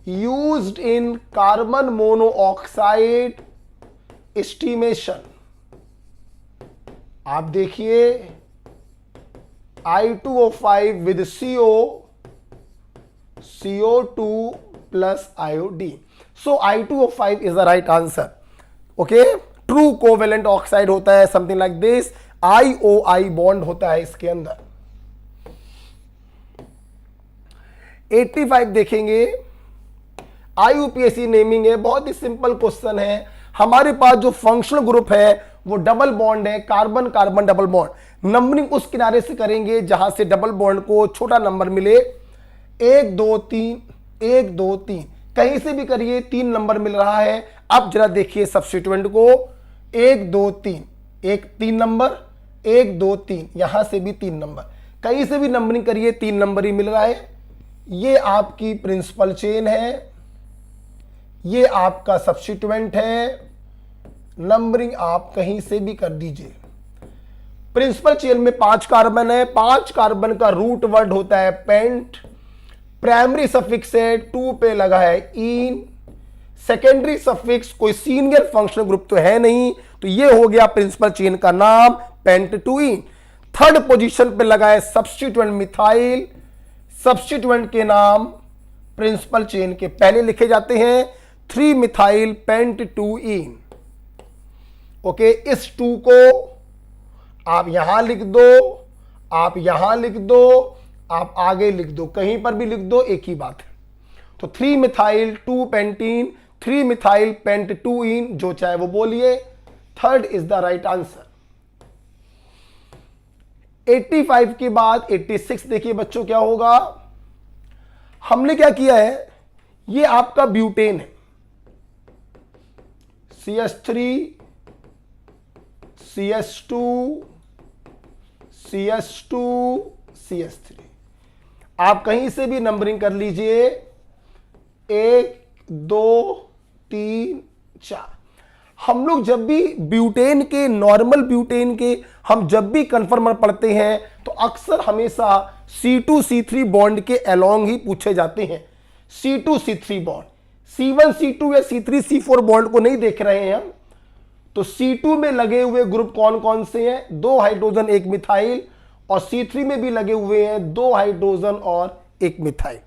used in carbon monoxide estimation. आप देखिए I2O5 with CO2 plus iodine, so I2O5 is the right answer. Okay, true covalent oxide होता है something like this, IOI bond होता है इसके अंदर। 85 देखेंगे, IUPAC नेमिंग है, बहुत ही सिंपल क्वेश्चन है। हमारे पास जो फंक्शनल ग्रुप है वो डबल बॉन्ड है, carbon carbon double bond. Numbering उस किनारे से करेंगे जहां से डबल बॉन्ड को छोटा नंबर मिले, 1 2 3 1 2 3, कहीं से भी करिए 3 नंबर मिल रहा है। अब जरा देखिए सब्स्टिट्यूएंट को, 1 2 3, 3 नंबर, 1 2 3, यहां से भी 3 नंबर, कहीं से भी नंबरिंग करिए 3 नंबर ही मिल रहा है। ये आपकी प्रिंसिपल चेन है, ये आपका सब्स्टिट्यूएंट है। नंबरिंग आप कहीं से भी कर दीजिए। प्रिंसिपल चेन में 5 कार्बन है, 5 कार्बन का रूट वर्ड होता है पेंट, प्राइमरी सफिक्स है 2 पे लगा है इन, सेकेंडरी सफिक्स कोई सीनियर फंक्शनल ग्रुप तो है नहीं, तो ये हो गया प्रिंसिपल चेन का नाम पेंट 2 इन। थर्ड पोजीशन पे लगा है सब्स्टिट्यूएंट मिथाइल, सब्स्टिट्यूएंट के नाम प्रिंसिपल चेन के पहले लिखे जाते हैं 3 मिथाइल पेंट 2 इन। ओके, इस 2 को आप यहां लिख दो, आप यहां लिख दो, आप आगे लिख दो, कहीं पर भी लिख दो, एक ही बात है। तो 3 मिथाइल 2 पेंटीन, 3 मिथाइल पेंट 2 इन, जो चाहे वो बोलिए, third is the right answer. 85 के बाद 86 देखिए बच्चों क्या होगा। हमने क्या किया है, ये आपका ब्यूटेन है, CH3 CH2 CH2 CH3, आप कहीं से भी नंबरिंग कर लीजिए, 1 2 3 4। हम लोग जब भी ब्यूटेन के, नॉर्मल ब्यूटेन के हम जब भी कन्फर्मर पढ़ते हैं तो अक्सर हमेशा C2C3 बॉन्ड के अलोंग ही पूछे जाते हैं। C2C3 बॉन्ड, C1 C2 या C3 C4 बॉन्ड को नहीं देख रहे हैं हम, तो C2 में लगे हुए ग्रुप कौन कौन से हैं, 2 हाइड्रोजन 1 मिथाइल, और C3 में भी लगे हुए हैं 2 हाइड्रोजन और 1 मिथाइल।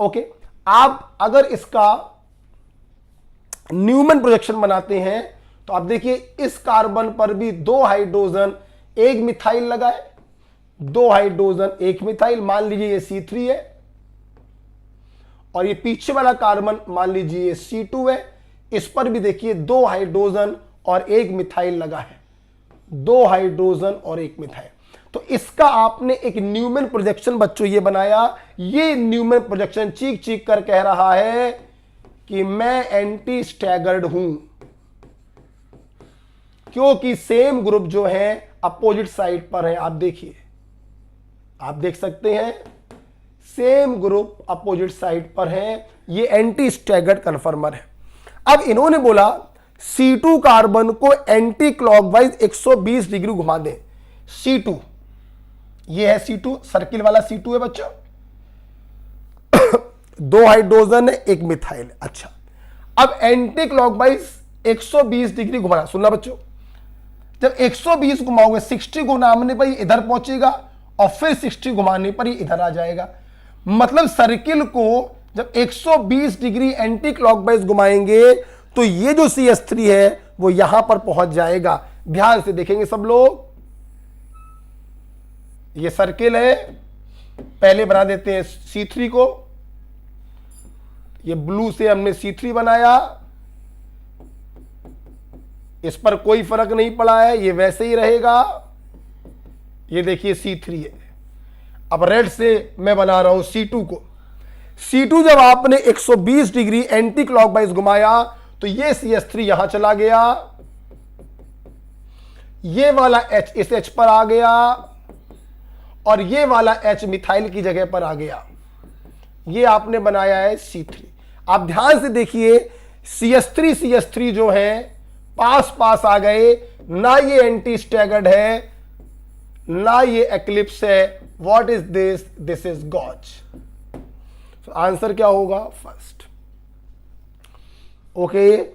ओके, आप अगर इसका न्यूमन प्रोजेक्शन बनाते हैं तो आप देखिए इस कार्बन पर भी 2 हाइड्रोजन 1 मिथाइल लगा है, 2 हाइड्रोजन 1 मिथाइल, मान लीजिए ये C3 है, और ये पीछे वाला कार्बन मान लीजिए ये C2 है, इस पर भी देखिए 2 हाइड्रोजन और 1 मिथाइल लगा है, 2 हाइड्रोजन और 1 मिथाइल। तो इसका आपने एक न्यूमन प्रोजेक्शन बच्चों ये बनाया। ये न्यूमन प्रोजेक्शन चीख चीख कर कह रहा है कि मैं एंटी स्टैगर्ड हूं, क्योंकि सेम ग्रुप जो है अपोजिट साइड पर है। आप देखिए, आप देख सकते हैं सेम ग्रुप अपोजिट साइड पर है, ये एंटी स्टैगर्ड कन्फर्मर है। अब इन्होंने बोला C2 कार्बन को एंटी क्लॉकवाइज 120 डिग्री घुमा दें। C2, ये है C2, सर्किल वाला C2 है बच्चों, 2 हाइड्रोजन है 1 मिथाइल। अच्छा, अब एंटी क्लॉकवाइज 120 डिग्री घुमाना, सुनना बच्चों, जब 120 घुमाओगे 60 घुमाने पर इधर पहुंचेगा और फिर 60 घुमाने पर ही इधर आ जाएगा। मतलब सर्किल को जब 120 डिग्री एंटी क्लॉकवाइज घुमाएंगे तो ये जो CH3 है वो यहां पर पहुंच जाएगा। ध्यान से देखेंगे सब लोग, ये सर्किल है, पहले बना देते हैं C3 को, ये ब्लू से हमने C3 बनाया, इस पर कोई फर्क नहीं पड़ा है, ये वैसे ही रहेगा। ये देखिए C3 है। अब रेड से मैं बना रहा हूं C2 को। C2 जब आपने 120 डिग्री एंटी क्लॉकवाइज घुमाया तो ये CH3 यहां चला गया, ये वाला H इस H पर आ गया, और ये वाला H मिथाइल की जगह पर आ गया। ये आपने बनाया है C3। आप ध्यान से देखिए, CH3 जो है पास पास आ गए, ना ये एंटी स्टैगर्ड है ना ये एक्लिप्स है। What is this? This is gauche. Answer क्या होगा? फर्स्ट। ओके,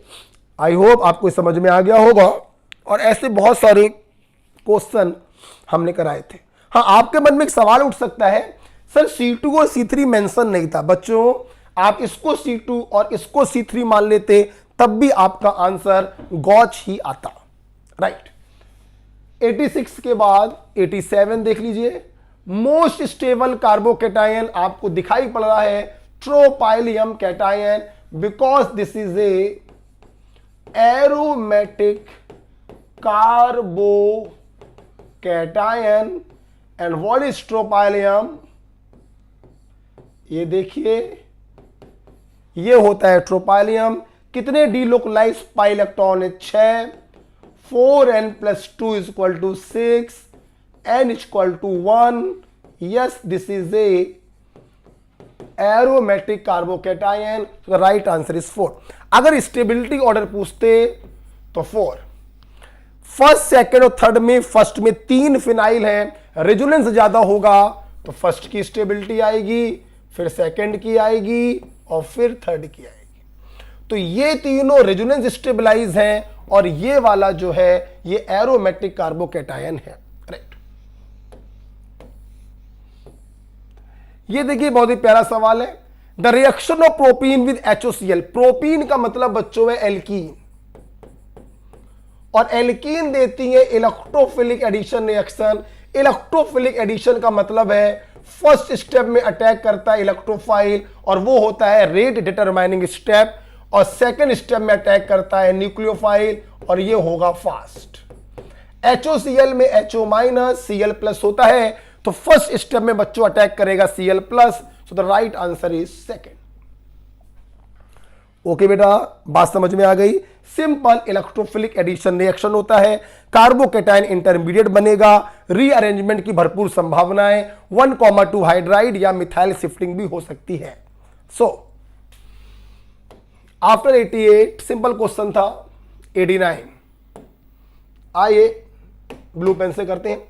आई होप आपको समझ में आ गया होगा। और ऐसे बहुत सारे क्वेश्चन हमने कराए थे। हाँ, आपके मन में एक सवाल उठ सकता है, सर C2 और C3 मेंशन नहीं था। बच्चों, आप इसको C2 और इसको C3 मान लेते तब भी आपका आंसर गॉज ही आता। राइट। 86 के बाद 87 देख लीजिए। मोस्ट स्टेबल कार्बोकेटायन आपको दिखाई पड़ रहा है tropylium cation, because this is a aromatic carbocation. And what is tropylium? ये देखिए, ये होता है ट्रोपाइलियम। कितने डीलोकलाइज पाई इलेक्ट्रॉन है? 6। 4n + 2 = 6, n = 1। Yes, this is a aromatic carbocation. Right answer is 4। अगर स्टेबिलिटी ऑर्डर पूछते तो 4। फर्स्ट, सेकंड और थर्ड में फर्स्ट में 3 फिनाइल है, रेजोनेंस ज्यादा होगा तो फर्स्ट की स्टेबिलिटी आएगी, फिर सेकंड की आएगी और फिर थर्ड की आएगी। तो ये तीनों रेजोनेंस स्टेबलाइज हैं और ये वाला जो है ये एरोमेटिक कार्बोकेटायन है। राइट। ये देखिए, बहुत ही प्यारा सवाल है। The reaction of propene with HOCl। Propene का मतलब बच्चों है एल्कीन, और एल्कीन देती है electrophilic addition reaction. Electrophilic addition का मतलब है फर्स्ट स्टेप में अटैक करता है इलेक्ट्रोफाइल और वो होता है रेट डिटरमाइनिंग स्टेप, और सेकंड स्टेप में अटैक करता है न्यूक्लियोफाइल और ये होगा फास्ट। HOCl में HO- Cl+ होता है, तो फर्स्ट स्टेप में बच्चों अटैक करेगा Cl+। So the right answer is second. Okay बेटा, बात समझ में आ गई। सिंपल इलेक्ट्रोफिलिक एडिशन रिएक्शन होता है, कार्बोकेटायन इंटरमीडिएट बनेगा, रीअरेंजमेंट की भरपूर संभावनाएं, 1,2 हाइड्राइड या मिथाइल शिफ्टिंग भी हो सकती है। सो आफ्टर 88 सिंपल क्वेश्चन था। 89 आइए ब्लू पेन से करते हैं।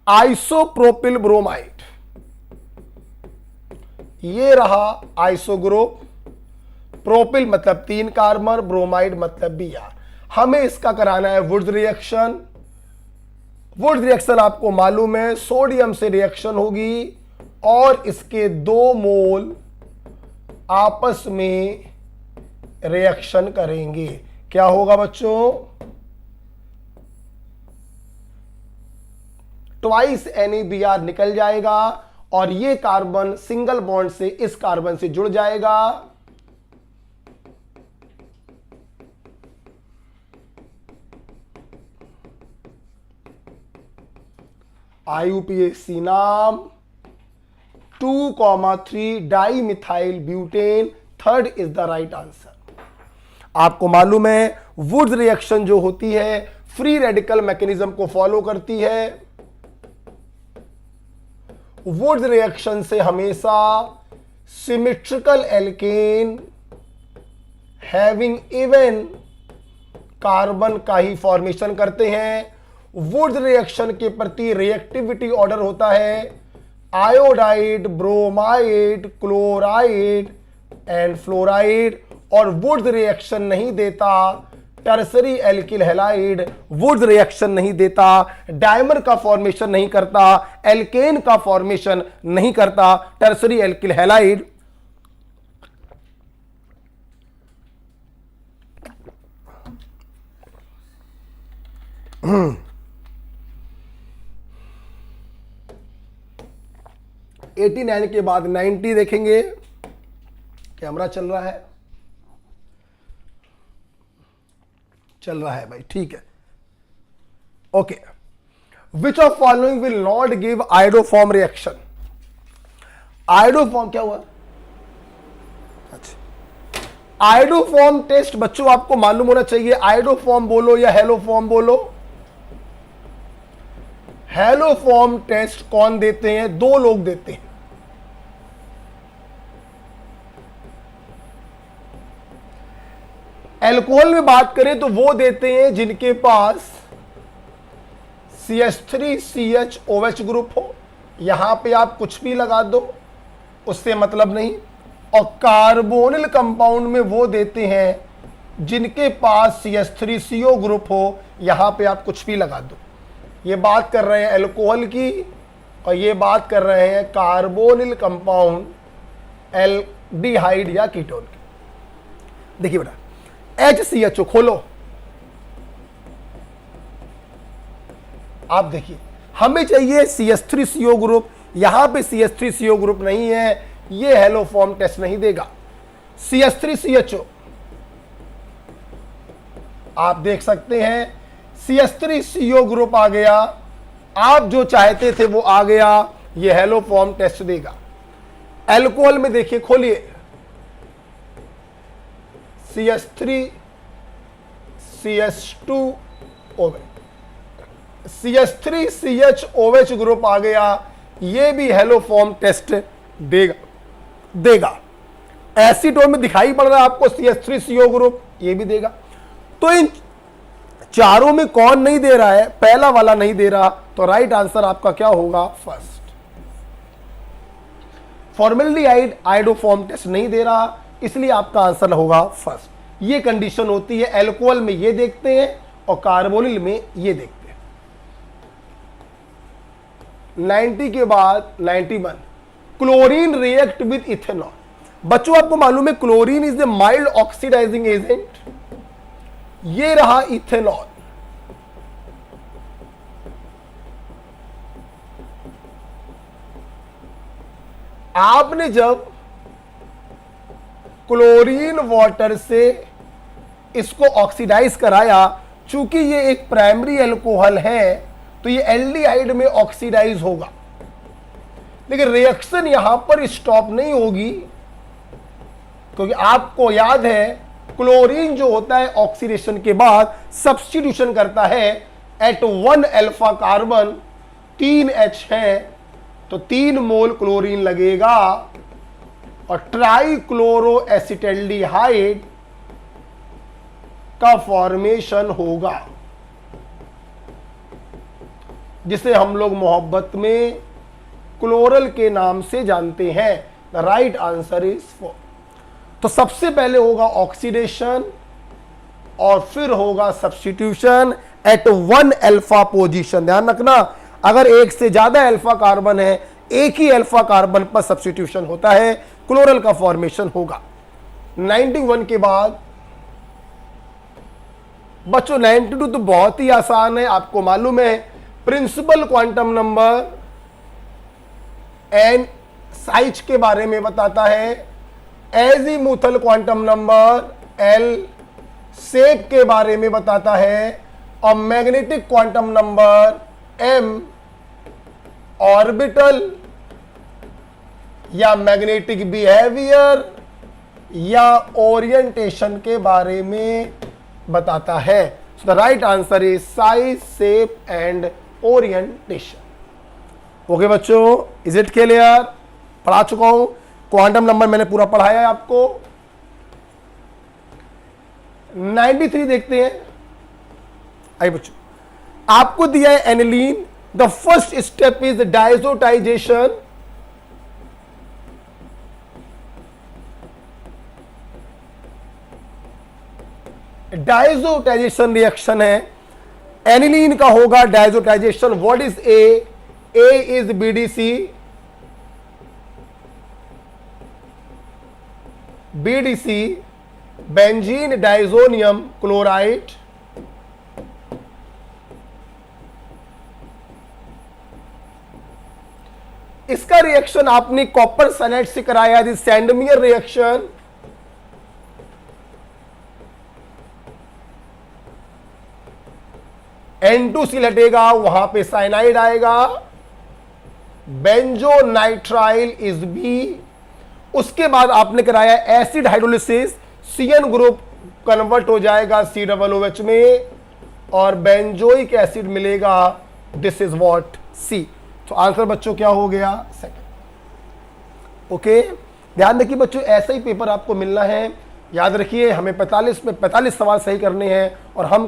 आइसोप्रोपिल ब्रोमाइड, ये रहा आइसो ग्रुप, प्रोपिल मतलब 3 कार्बन, ब्रोमाइड मतलब Br। हमें इसका कराना है वुड्स रिएक्शन। वुड्स रिएक्शन आपको मालूम है, सोडियम से रिएक्शन होगी और इसके 2 मोल आपस में रिएक्शन करेंगे। क्या होगा बच्चों? ट्वाइस NaBr निकल जाएगा और ये कार्बन सिंगल बॉन्ड से इस कार्बन से जुड़ जाएगा। IUPAC नाम 2,3 dimethyl butane. Third is the right answer. आपको मालूम है वुड्स रिएक्शन जो होती है फ्री रेडिकल मैकेनिज्म को फॉलो करती है। वुड्स रिएक्शन से हमेशा symmetrical alkane having even carbon का ही फॉर्मेशन करते हैं। वुड्स रिएक्शन के प्रति रिएक्टिविटी ऑर्डर होता है iodide, bromide, chloride and fluoride. और वुड्स रिएक्शन नहीं देता tertiary alkyl halide, Wurtz reaction नहीं देता, डायमर का फॉर्मेशन नहीं करता, एल्केन का फॉर्मेशन नहीं करता, टर्सरी एल्किल हैलाइड। 89 के बाद 90 देखेंगे। कैमरा चल रहा है? चल रहा है भाई, ठीक है। Okay, which of following will not give iodoform reaction? Iodoform क्या हुआ? अच्छा, आयोडोफॉर्म टेस्ट बच्चों आपको मालूम होना चाहिए। आयोडोफॉर्म बोलो या हेलोफॉर्म बोलो। हेलोफॉर्म टेस्ट कौन देते हैं? 2 लोग देते हैं। एल्कोहल में बात करें तो वो देते हैं जिनके पास CH3CHOH ग्रुप हो, यहां पे आप कुछ भी लगा दो, उससे मतलब नहीं। और कार्बोनिल कंपाउंड में वो देते हैं जिनके पास CH3CO ग्रुप हो, यहां पे आप कुछ भी लगा दो। ये बात कर रहे हैं एल्कोहल की और ये बात कर रहे हैं कार्बोनिल कंपाउंड, एल्डिहाइड या कीटोन की। देखिए बेटा HCHO खोलो, आप देखिए हमें चाहिए CH3CO ग्रुप, यहां पे CH3CO ग्रुप नहीं है, ये हेलो फॉर्म टेस्ट नहीं देगा। CH3CHO आप देख सकते हैं, CH3CO ग्रुप आ गया, आप जो चाहते थे वो आ गया, ये हेलो फॉर्म टेस्ट देगा। एल्कोहल में देखिए, खोलिए CH3 CH2OH, CH3CHOH ग्रुप आ गया, ये भी हेलो फॉर्म टेस्ट देगा। एसीटोन में दिखाई पड़ रहा है आपको CH3CO ग्रुप, ये भी देगा। तो इन चारों में कौन नहीं दे रहा है? पहला वाला नहीं दे रहा, तो राइट आंसर आपका क्या होगा? फर्स्ट। फॉर्मेल्डिहाइड आयोडोफॉर्म टेस्ट नहीं दे रहा, इसलिए आपका आंसर होगा फर्स्ट। ये कंडीशन होती है, एल्कोहल में ये देखते हैं और कार्बोनिल में ये देखते हैं। 90 के बाद 91, क्लोरीन रिएक्ट विद इथेनॉल। बच्चों आपको मालूम है chlorine is a mild oxidising agent, ये रहा इथेनॉल। आपने जब क्लोरीन वाटर से इसको ऑक्सीडाइज कराया, चूंकि ये एक प्राइमरी अल्कोहल है तो ये एल्डिहाइड में ऑक्सीडाइज होगा, लेकिन रिएक्शन यहां पर स्टॉप नहीं होगी, क्योंकि आपको याद है क्लोरीन जो होता है ऑक्सीडेशन के बाद सब्स्टिट्यूशन करता है एट 1 अल्फा कार्बन, 3 H है तो 3 मोल क्लोरीन लगेगा और ट्राइक्लोरो एसिटल्डिहाइड का फॉर्मेशन होगा, जिसे हम लोग मोहब्बत में क्लोरल के नाम से जानते हैं। The right answer is 4। तो सबसे पहले होगा ऑक्सीडेशन और फिर होगा सब्स्टिट्यूशन एट 1 अल्फा पोजीशन। ध्यान रखना, अगर एक से ज्यादा अल्फा कार्बन है, एक ही अल्फा कार्बन पर सब्स्टिट्यूशन होता है, क्लोरल का फॉर्मेशन होगा। 91 के बाद बच्चों 92 तो बहुत ही आसान है, आपको मालूम है principal quantum number n size के बारे में बताता है, azimuthal quantum number l shape के बारे में बताता है, और magnetic quantum number m orbital या मैग्नेटिक बिहेवियर या ओरिएंटेशन के बारे में बताता है। So the right answer is size, shape and orientation. Okay बच्चों, इज इट क्लियर? पढ़ा चुका हूं, क्वांटम नंबर मैंने पूरा पढ़ाया है आपको। 93 देखते हैं। आइए बच्चों, आपको दिया है aniline, the first step is डायजोटाइजेशन। डायजोटाइजेशन reaction है, एनिलीन का होगा डायजोटाइजेशन। What is a? A is BDC, BDC benzene diazonium chloride. इसका रिएक्शन आपने कॉपर सल्फेट से कराया, दिस सैंडमियर रिएक्शन। N2C हटेगा, वहां पे साइनाइड आएगा, बेंजोनाइट्राइल इज बी। उसके बाद आपने कराया acid hydrolysis, CN group convert हो जाएगा COOH में और बेंजोइक एसिड मिलेगा, दिस इज व्हाट C। तो आंसर बच्चों क्या हो गया? सेकंड। ओके, ध्यान रखिए बच्चों, ऐसा ही पेपर आपको मिलना है याद रखिए हमें 45 में 45 सवाल सही करने हैं और हम